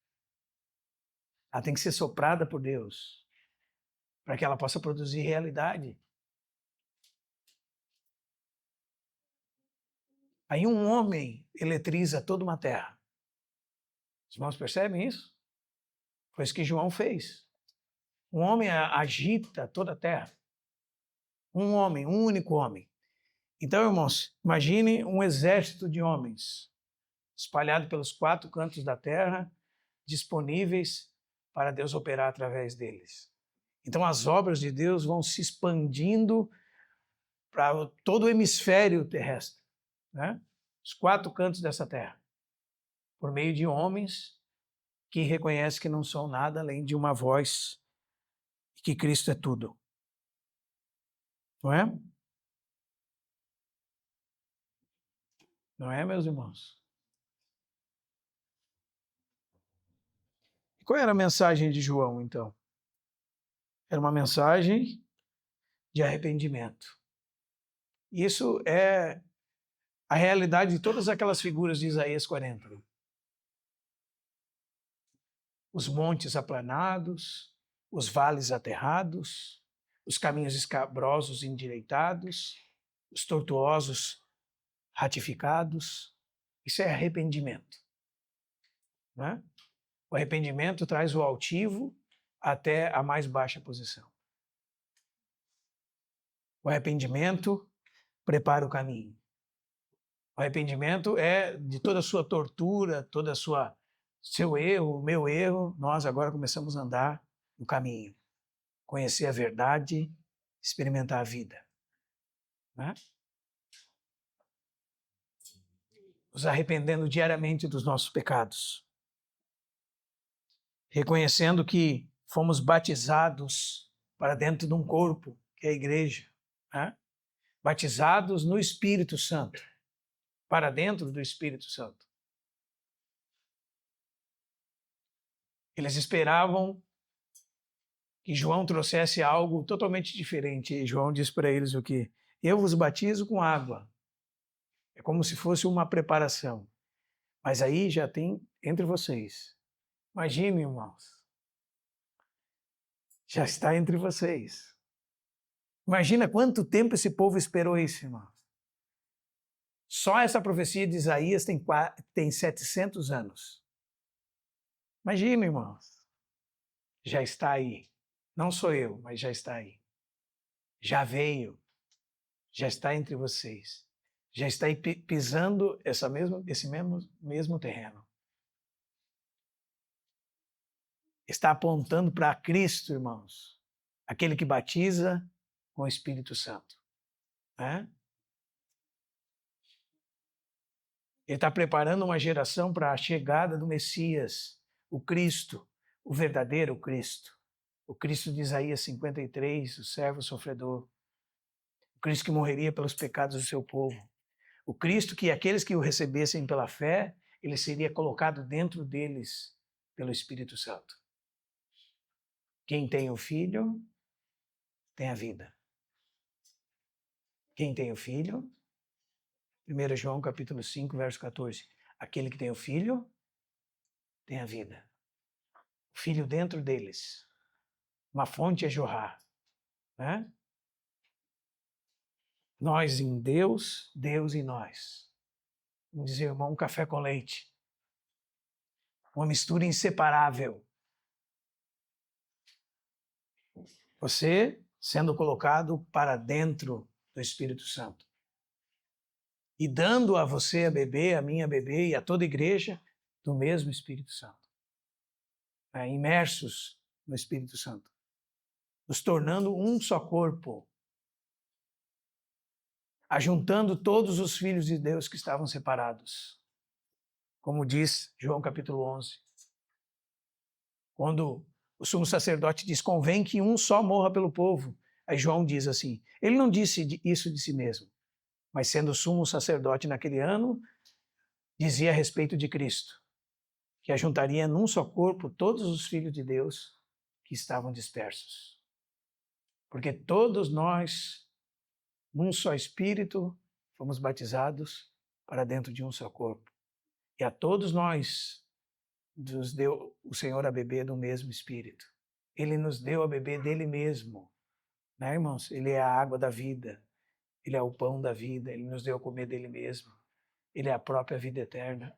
Ela tem que ser soprada por Deus, para que ela possa produzir realidade. Aí um homem eletriza toda uma terra. Os irmãos percebem isso? Foi isso que João fez. Um homem agita toda a terra. Um homem, um único homem. Então, irmãos, imagine um exército de homens espalhado pelos 4 cantos da terra, disponíveis para Deus operar através deles. Então, as obras de Deus vão se expandindo para todo o hemisfério terrestre, né? Os 4 cantos dessa terra, por meio de homens que reconhecem que não são nada além de uma voz e que Cristo é tudo. Não é? Não é, meus irmãos? E qual era a mensagem de João, então? Era uma mensagem de arrependimento. Isso é a realidade de todas aquelas figuras de Isaías 40. Os montes aplanados, os vales aterrados, os caminhos escabrosos endireitados, os tortuosos ratificados. Isso é arrependimento. Né? O arrependimento traz o altivo até a mais baixa posição. O arrependimento prepara o caminho. O arrependimento é de toda a sua tortura, toda a seu erro, o meu erro, nós agora começamos a andar no caminho. Conhecer a verdade, experimentar a vida. Né? Nos arrependendo diariamente dos nossos pecados. Reconhecendo que fomos batizados para dentro de um corpo, que é a igreja. Né? Batizados no Espírito Santo. Para dentro do Espírito Santo. Eles esperavam que João trouxesse algo totalmente diferente. E João diz para eles o quê? Eu vos batizo com água. É como se fosse uma preparação. Mas aí já tem entre vocês. Imagine, irmãos. Já está entre vocês. Imagina quanto tempo esse povo esperou isso, irmãos. Só essa profecia de Isaías tem 700 anos. Imagina, irmãos. Já está aí. Não sou eu, mas já está aí. Já veio. Já está entre vocês. Já está aí pisando esse mesmo terreno. Está apontando para Cristo, irmãos. Aquele que batiza com o Espírito Santo. né? Ele está preparando uma geração para a chegada do Messias, o Cristo, o verdadeiro Cristo. O Cristo de Isaías 53, o servo sofredor. O Cristo que morreria pelos pecados do seu povo. O Cristo que aqueles que o recebessem pela fé, ele seria colocado dentro deles pelo Espírito Santo. Quem tem o Filho, tem a vida. Quem tem o Filho, 1 João capítulo 5, verso 14. Aquele que tem o Filho, tem a vida. O Filho dentro deles. Uma fonte a jorrar. Né? Nós em Deus, Deus em nós. Vamos dizer, irmão, um café com leite. Uma mistura inseparável. Você sendo colocado para dentro do Espírito Santo. E dando a você a beber, a mim a beber e a toda a igreja do mesmo Espírito Santo. Imersos no Espírito Santo. Nos tornando um só corpo. Ajuntando todos os filhos de Deus que estavam separados. Como diz João capítulo 11. Quando o sumo sacerdote diz, convém que um só morra pelo povo. Aí João diz assim, ele não disse isso de si mesmo, mas sendo sumo sacerdote naquele ano, dizia a respeito de Cristo, que ajuntaria num só corpo todos os filhos de Deus que estavam dispersos. Porque todos nós, num só Espírito, fomos batizados para dentro de um só corpo. E a todos nós nos deu o Senhor a beber do mesmo Espírito. Ele nos deu a beber dele mesmo. Né, irmãos? Ele é a água da vida. Ele é o pão da vida. Ele nos deu a comer dele mesmo. Ele é a própria vida eterna.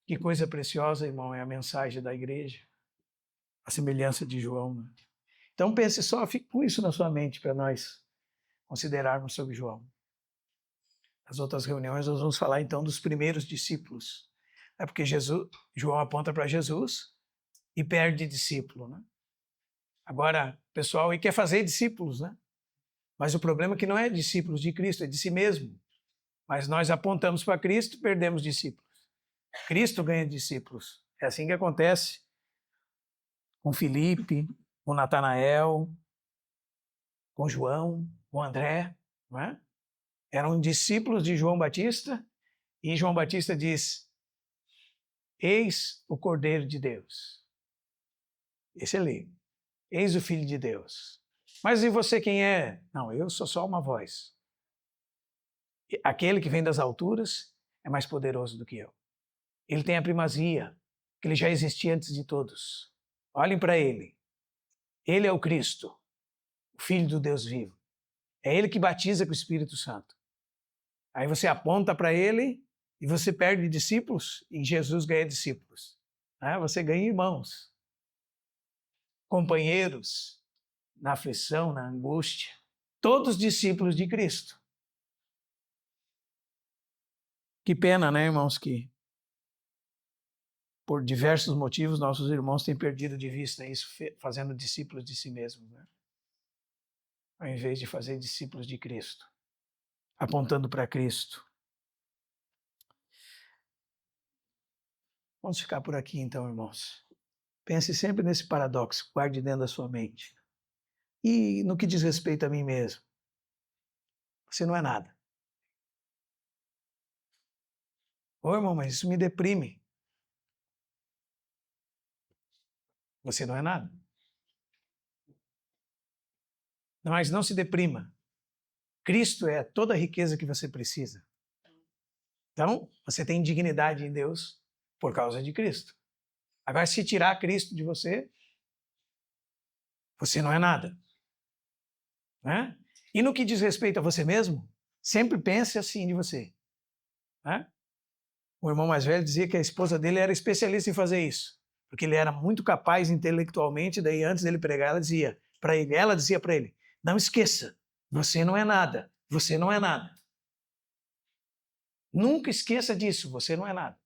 Que coisa preciosa, irmão, é a mensagem da igreja. A semelhança de João. Né? Então pense só, fique com isso na sua mente para nós considerarmos sobre João. Nas outras reuniões nós vamos falar então dos primeiros discípulos. É porque João aponta para Jesus e perde discípulo, né? Agora, o pessoal quer fazer discípulos, né? Mas o problema é que não é discípulos de Cristo, é de si mesmo. Mas nós apontamos para Cristo, perdemos discípulos. Cristo ganha discípulos. É assim que acontece com Filipe, com Natanael, com João, com André, não é? Eram discípulos de João Batista e João Batista diz, eis o Cordeiro de Deus. Esse é ali. Eis o Filho de Deus. Mas e você quem é? Não, eu sou só uma voz. Aquele que vem das alturas é mais poderoso do que eu. Ele tem a primazia, que ele já existia antes de todos. Olhem para ele. Ele é o Cristo, o Filho do Deus vivo. É ele que batiza com o Espírito Santo. Aí você aponta para ele e você perde discípulos e Jesus ganha discípulos. Você ganha irmãos, companheiros na aflição, na angústia. Todos discípulos de Cristo. Que pena, né, irmãos, que por diversos motivos nossos irmãos têm perdido de vista isso, fazendo discípulos de si mesmos, né? Ao invés de fazer discípulos de Cristo, apontando para Cristo. Vamos ficar por aqui então, irmãos. Pense sempre nesse paradoxo, guarde dentro da sua mente. E no que diz respeito a mim mesmo, você não é nada. Ô irmão, mas isso me deprime. Você não é nada. Mas não se deprima. Cristo é toda a riqueza que você precisa. Então, você tem dignidade em Deus por causa de Cristo. Agora, se tirar Cristo de você, você não é nada. Né? E no que diz respeito a você mesmo, sempre pense assim de você. Né? O irmão mais velho dizia que a esposa dele era especialista em fazer isso, porque ele era muito capaz intelectualmente, daí antes dele pregar, ela dizia para ele, não esqueça, você não é nada, você não é nada. Nunca esqueça disso, você não é nada.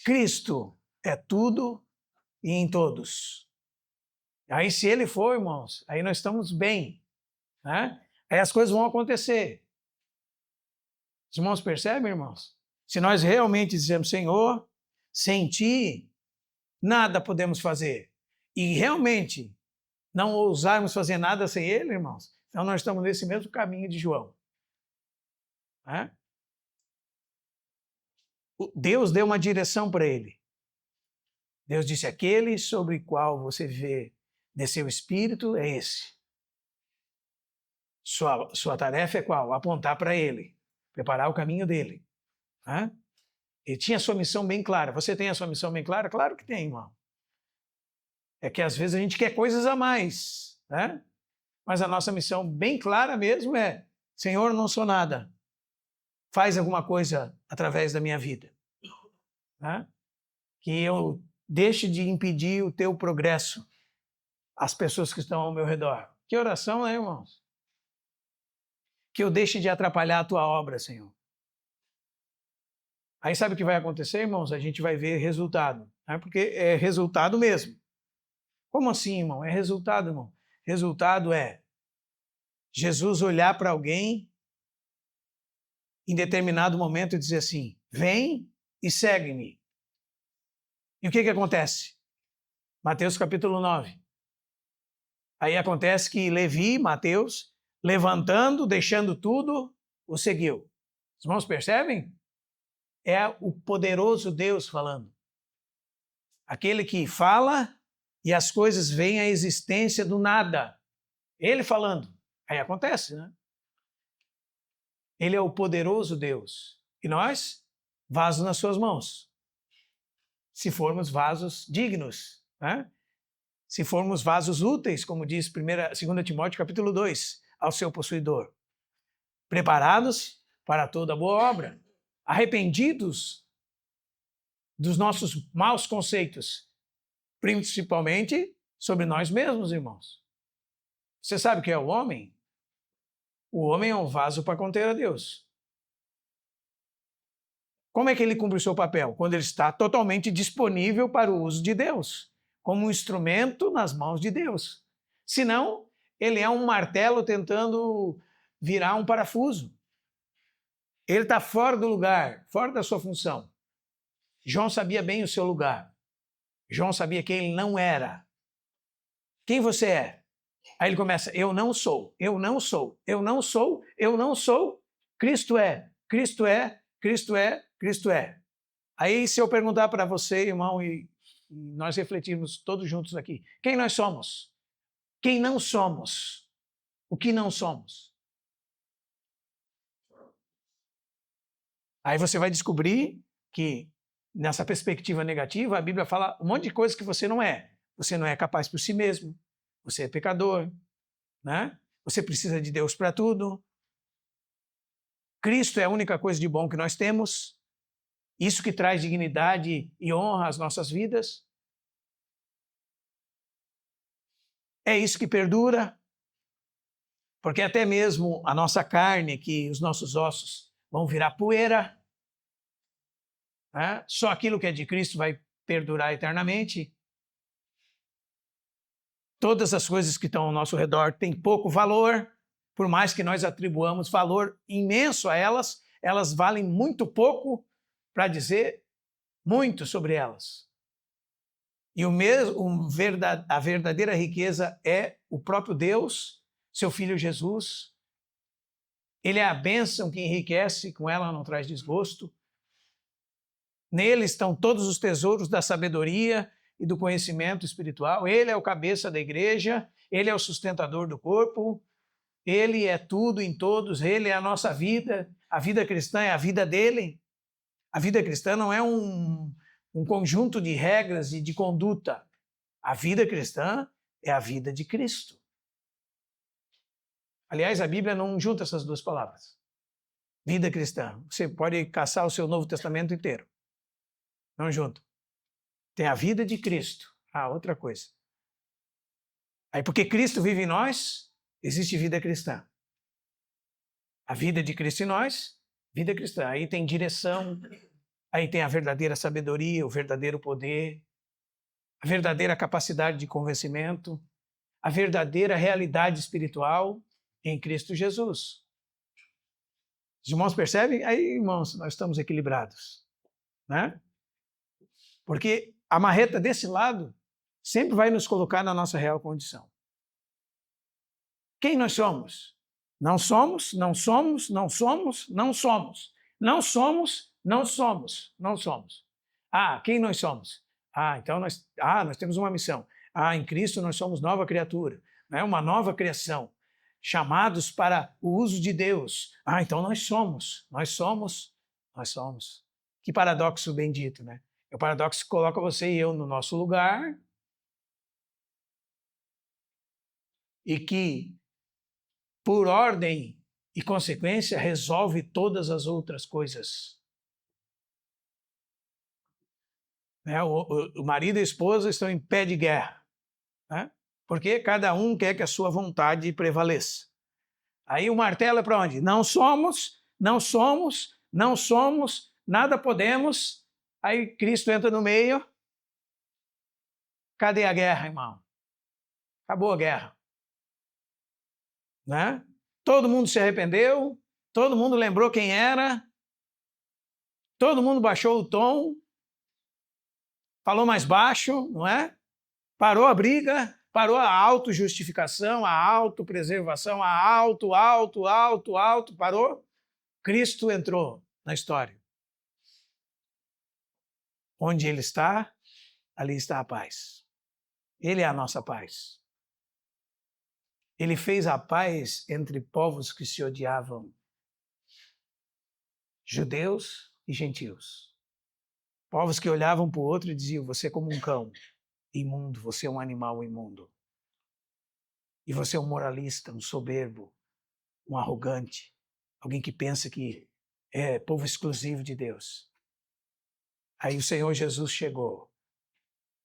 Cristo é tudo e em todos. Aí se ele for, irmãos, aí nós estamos bem, né? Aí as coisas vão acontecer. Os irmãos percebem, irmãos? Se nós realmente dizemos, Senhor, sem ti, nada podemos fazer. E realmente não ousarmos fazer nada sem ele, irmãos, então nós estamos nesse mesmo caminho de João. Né? Deus deu uma direção para ele. Deus disse, aquele sobre o qual você vê descer o Espírito é esse. Sua tarefa é qual? Apontar para ele, preparar o caminho dele. Né? Ele tinha a sua missão bem clara. Você tem a sua missão bem clara? Claro que tem, irmão. É que às vezes a gente quer coisas a mais, né? Mas a nossa missão bem clara mesmo é, Senhor, não sou nada. Faz alguma coisa através da minha vida. Né? Que eu deixe de impedir o teu progresso às pessoas que estão ao meu redor. Que oração, né, irmãos? Que eu deixe de atrapalhar a tua obra, Senhor. Aí sabe o que vai acontecer, irmãos? A gente vai ver resultado. Né? Porque é resultado mesmo. Como assim, irmão? É resultado, irmão. Resultado é Jesus olhar para alguém em determinado momento e dizer assim, vem e segue-me. E o que acontece? Mateus capítulo 9. Aí acontece que Levi, Mateus, levantando, deixando tudo, o seguiu. Os irmãos percebem? É o poderoso Deus falando. Aquele que fala e as coisas vêm à existência do nada. Ele falando. Aí acontece, né? Ele é o poderoso Deus. E nós, vasos nas suas mãos. Se formos vasos dignos, né? Se formos vasos úteis, como diz 2 Timóteo capítulo 2, ao seu possuidor. Preparados para toda boa obra. Arrependidos dos nossos maus conceitos, principalmente sobre nós mesmos, irmãos. Você sabe o que é o homem? O homem é um vaso para conter a Deus. Como é que ele cumpre o seu papel? Quando ele está totalmente disponível para o uso de Deus, como um instrumento nas mãos de Deus. Senão, ele é um martelo tentando virar um parafuso. Ele está fora do lugar, fora da sua função. João sabia bem o seu lugar. João sabia quem ele não era. Quem você é? Aí ele começa, eu não sou, eu não sou, eu não sou, eu não sou. Cristo é, Cristo é, Cristo é, Cristo é. Aí se eu perguntar para você, irmão, e nós refletirmos todos juntos aqui, quem nós somos? Quem não somos? O que não somos? Aí você vai descobrir que, nessa perspectiva negativa, a Bíblia fala um monte de coisas que você não é. Você não é capaz por si mesmo. Você é pecador. Né? Você precisa de Deus para tudo. Cristo é a única coisa de bom que nós temos. Isso que traz dignidade e honra às nossas vidas. É isso que perdura. Porque até mesmo a nossa carne, que os nossos ossos vão virar poeira. Né? Só aquilo que é de Cristo vai perdurar eternamente. Todas as coisas que estão ao nosso redor têm pouco valor. Por mais que nós atribuamos valor imenso a elas, elas valem muito pouco para dizer muito sobre elas. E a verdadeira riqueza é o próprio Deus, seu Filho Jesus. Ele é a bênção que enriquece, com ela não traz desgosto. Nele estão todos os tesouros da sabedoria e do conhecimento espiritual. Ele é o cabeça da igreja, ele é o sustentador do corpo, ele é tudo em todos, ele é a nossa vida. A vida cristã é a vida dele. A vida cristã não é um conjunto de regras e de conduta. A vida cristã é a vida de Cristo. Aliás, a Bíblia não junta essas duas palavras. Vida cristã. Você pode caçar o seu Novo Testamento inteiro. Não junto. Tem a vida de Cristo. Ah, outra coisa. Aí, porque Cristo vive em nós, existe vida cristã. A vida de Cristo em nós, vida cristã. Aí tem direção, aí tem a verdadeira sabedoria, o verdadeiro poder, a verdadeira capacidade de convencimento. a verdadeira realidade espiritual em Cristo Jesus. Os irmãos percebem? Aí, irmãos, nós estamos equilibrados, né? Porque a marreta desse lado sempre vai nos colocar na nossa real condição. Quem nós somos? Não somos, não somos, não somos, não somos. Não somos, não somos, não somos. Ah, quem nós somos? Ah, então nós temos uma missão. Ah, em Cristo nós somos nova criatura, né? Uma nova criação, chamados para o uso de Deus. Ah, então nós somos. Que paradoxo bendito, né? É o paradoxo que coloca você e eu no nosso lugar e que, por ordem e consequência, resolve todas as outras coisas. Né? O marido e a esposa estão em pé de guerra, né? Porque cada um quer que a sua vontade prevaleça. Aí o martelo é para onde? Não somos, não somos, não somos, nada podemos. Aí Cristo entra no meio. Cadê a guerra, irmão? Acabou a guerra. Né? Todo mundo se arrependeu, todo mundo lembrou quem era, todo mundo baixou o tom, falou mais baixo, não é? Parou a briga, parou a autojustificação, a autopreservação, a alto, parou. Cristo entrou na história. Onde ele está, ali está a paz. Ele é a nossa paz. Ele fez a paz entre povos que se odiavam, judeus e gentios. Povos que olhavam para o outro e diziam: você é como um cão imundo, você é um animal imundo. E você é um moralista, um soberbo, um arrogante, alguém que pensa que é povo exclusivo de Deus. Aí o Senhor Jesus chegou.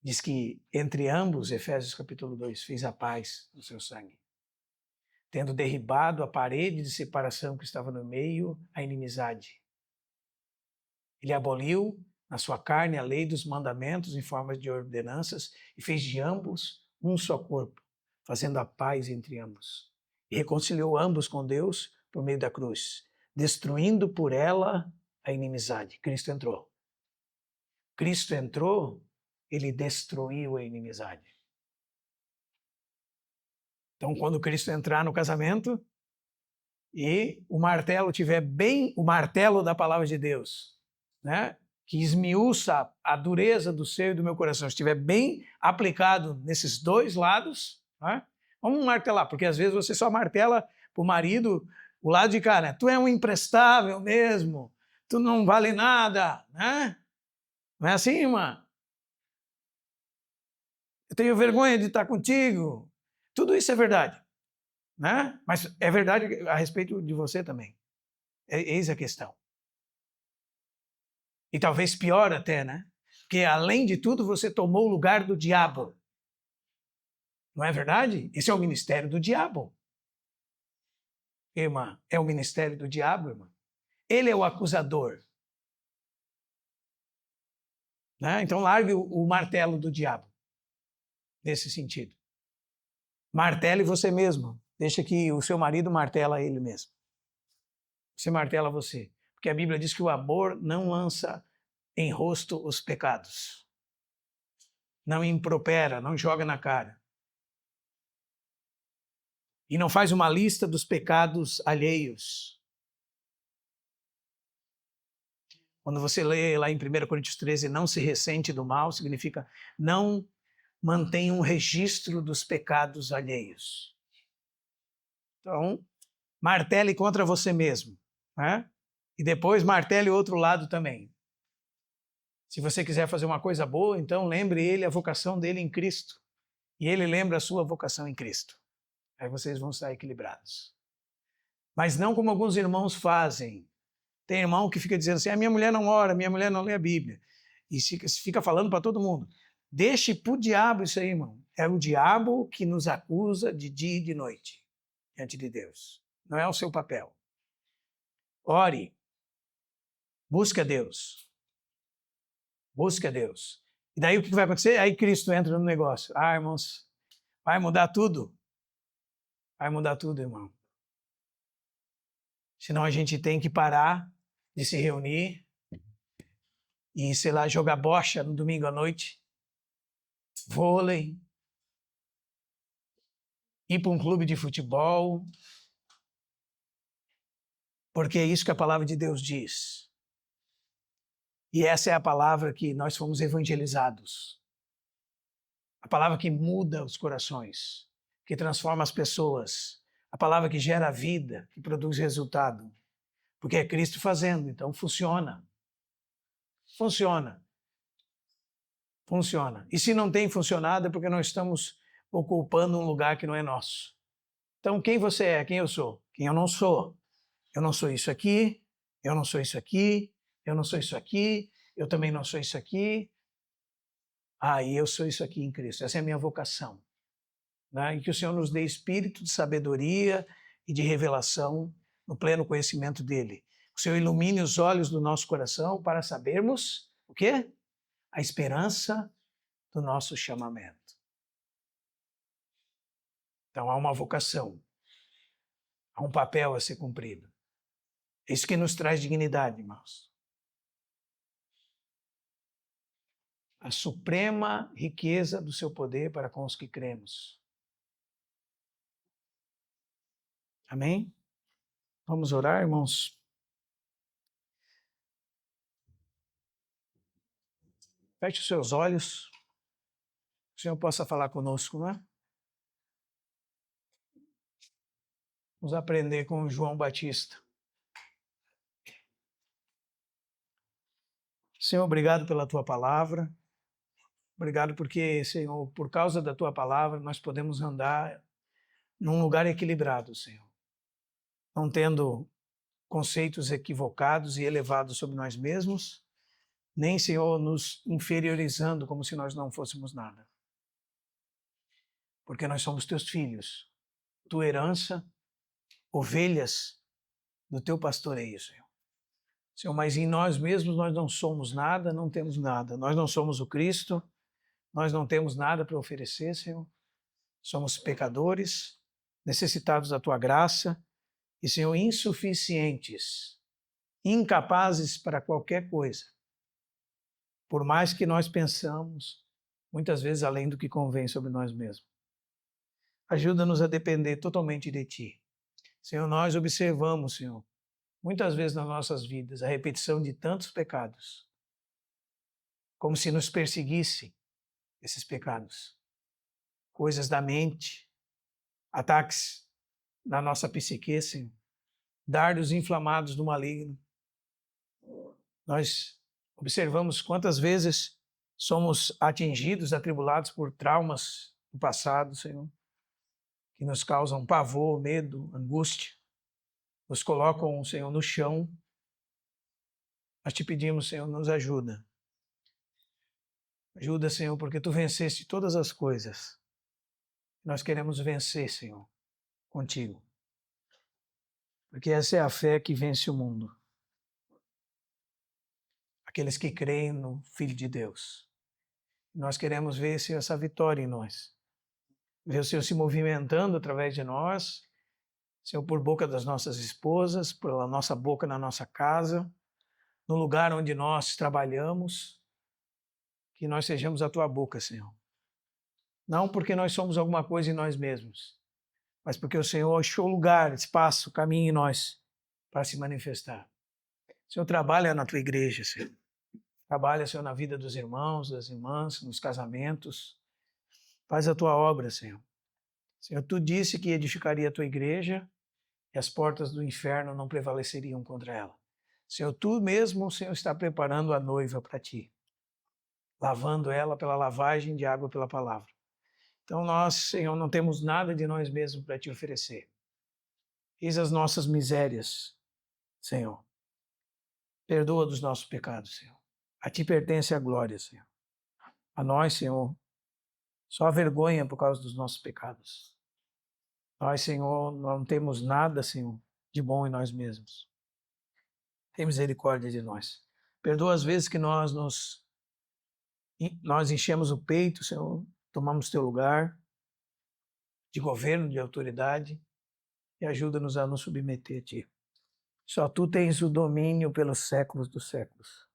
Diz que entre ambos, Efésios capítulo 2, fez a paz no seu sangue. Tendo derribado a parede de separação que estava no meio, a inimizade. Ele aboliu na sua carne a lei dos mandamentos em forma de ordenanças e fez de ambos um só corpo, fazendo a paz entre ambos. E reconciliou ambos com Deus por meio da cruz, destruindo por ela a inimizade. Cristo entrou. Cristo entrou, ele destruiu a inimizade. Então, quando Cristo entrar no casamento e o martelo tiver bem o martelo da palavra de Deus, né, que esmiuça a dureza do seu e do meu coração, estiver bem aplicado nesses dois lados, né, vamos martelar, porque às vezes você só martela para o marido o lado de cá, né? Tu é um imprestável mesmo, tu não vale nada, né? Não é assim, irmã? Eu tenho vergonha de estar contigo. Tudo isso é verdade, né? Mas é verdade a respeito de você também. Eis a questão. E talvez pior até, né? Porque além de tudo você tomou o lugar do diabo. Não é verdade? Esse é o ministério do diabo. Irmã, é o ministério do diabo, irmã. Ele é o acusador. Né? Então largue o martelo do diabo. Nesse sentido. Martele você mesmo. Deixa que o seu marido martela ele mesmo. Você martela você. Porque a Bíblia diz que o amor não lança em rosto os pecados. Não impropera, não joga na cara. E não faz uma lista dos pecados alheios. Quando você lê lá em 1 Coríntios 13, não se ressente do mal, significa não mantém um registro dos pecados alheios. Então, martele contra você mesmo, né? E depois martele o outro lado também. Se você quiser fazer uma coisa boa, então lembre ele a vocação dele em Cristo. E ele lembra a sua vocação em Cristo. Aí vocês vão estar equilibrados. Mas não como alguns irmãos fazem. Tem irmão que fica dizendo assim: a minha mulher não ora, minha mulher não lê a Bíblia. E fica falando para todo mundo. Deixe para o diabo isso aí, irmão. É o diabo que nos acusa de dia e de noite diante de Deus. Não é o seu papel. Ore. Busque a Deus. Busque a Deus. E daí o que vai acontecer? Aí Cristo entra no negócio. Ah, irmãos, Vai mudar tudo. Vai mudar tudo, irmão. Senão a gente tem que parar de se reunir e, sei lá, jogar bocha no domingo à noite, vôlei, ir para um clube de futebol, porque é isso que a palavra de Deus diz. E essa é a palavra que nós fomos evangelizados. A palavra que muda os corações, que transforma as pessoas. A palavra que gera vida, que produz resultado. Porque é Cristo fazendo, então funciona. Funciona. Funciona. E se não tem funcionado é porque nós estamos ocupando um lugar que não é nosso. Então quem você é? Quem eu sou? Quem eu não sou? Eu não sou isso aqui, eu não sou isso aqui, eu não sou isso aqui, eu também não sou isso aqui. E eu sou isso aqui em Cristo. Essa é a minha vocação. Né? E que o Senhor nos dê espírito de sabedoria e de revelação no pleno conhecimento dEle. O Senhor ilumine os olhos do nosso coração para sabermos o quê? A esperança do nosso chamamento. Então há uma vocação, há um papel a ser cumprido. É isso que nos traz dignidade, irmãos. A suprema riqueza do seu poder para com os que cremos. Amém? Vamos orar, irmãos? Feche os seus olhos. Que o Senhor possa falar conosco, não é? Vamos aprender com João Batista. Senhor, obrigado pela tua palavra. Obrigado porque, Senhor, por causa da tua palavra, nós podemos andar num lugar equilibrado, Senhor. Não tendo conceitos equivocados e elevados sobre nós mesmos, nem, Senhor, nos inferiorizando como se nós não fôssemos nada. Porque nós somos teus filhos, tua herança, ovelhas do teu pastoreio, Senhor. Senhor, mas em nós mesmos nós não somos nada, não temos nada. Nós não somos o Cristo, nós não temos nada para oferecer, Senhor. Somos pecadores, necessitados da tua graça e, Senhor, insuficientes, incapazes para qualquer coisa. Por mais que nós pensamos, muitas vezes além do que convém sobre nós mesmos. Ajuda-nos a depender totalmente de Ti. Senhor, nós observamos, Senhor, muitas vezes nas nossas vidas, a repetição de tantos pecados, como se nos perseguissem esses pecados. Coisas da mente, ataques na nossa psique, Senhor, dardos inflamados do maligno. Nós observamos quantas vezes somos atingidos, atribulados por traumas do passado, Senhor, que nos causam pavor, medo, angústia, nos colocam, Senhor, no chão. Nós te pedimos, Senhor, nos ajuda. Ajuda, Senhor, porque Tu venceste todas as coisas. Nós queremos vencer, Senhor, contigo. Porque essa é a fé que vence o mundo. Aqueles que creem no Filho de Deus. Nós queremos ver, Senhor, essa vitória em nós. Ver o Senhor se movimentando através de nós, Senhor, por boca das nossas esposas, pela nossa boca na nossa casa, no lugar onde nós trabalhamos, que nós sejamos a Tua boca, Senhor. Não porque nós somos alguma coisa em nós mesmos, mas porque o Senhor achou lugar, espaço, caminho em nós para se manifestar. O Senhor trabalha na Tua igreja, Senhor. Trabalha, Senhor, na vida dos irmãos, das irmãs, nos casamentos. Faz a Tua obra, Senhor. Senhor, Tu disse que edificaria a Tua igreja e as portas do inferno não prevaleceriam contra ela. Senhor, Tu mesmo, Senhor, está preparando a noiva para Ti, lavando ela pela lavagem de água pela palavra. Então nós, Senhor, não temos nada de nós mesmos para Te oferecer. Eis as nossas misérias, Senhor. Perdoa dos nossos pecados, Senhor. A Ti pertence a glória, Senhor. A nós, Senhor, só a vergonha por causa dos nossos pecados. Nós, Senhor, não temos nada, Senhor, de bom em nós mesmos. Tem misericórdia de nós. Perdoa as vezes que nós enchemos o peito, Senhor, tomamos Teu lugar, de governo, de autoridade, e ajuda-nos a nos submeter a Ti. Só Tu tens o domínio pelos séculos dos séculos.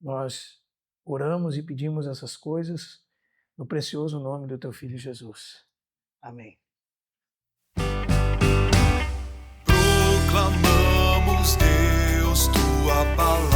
Nós oramos e pedimos essas coisas no precioso nome do Teu Filho Jesus. Amém. Proclamamos, Deus, Tua palavra.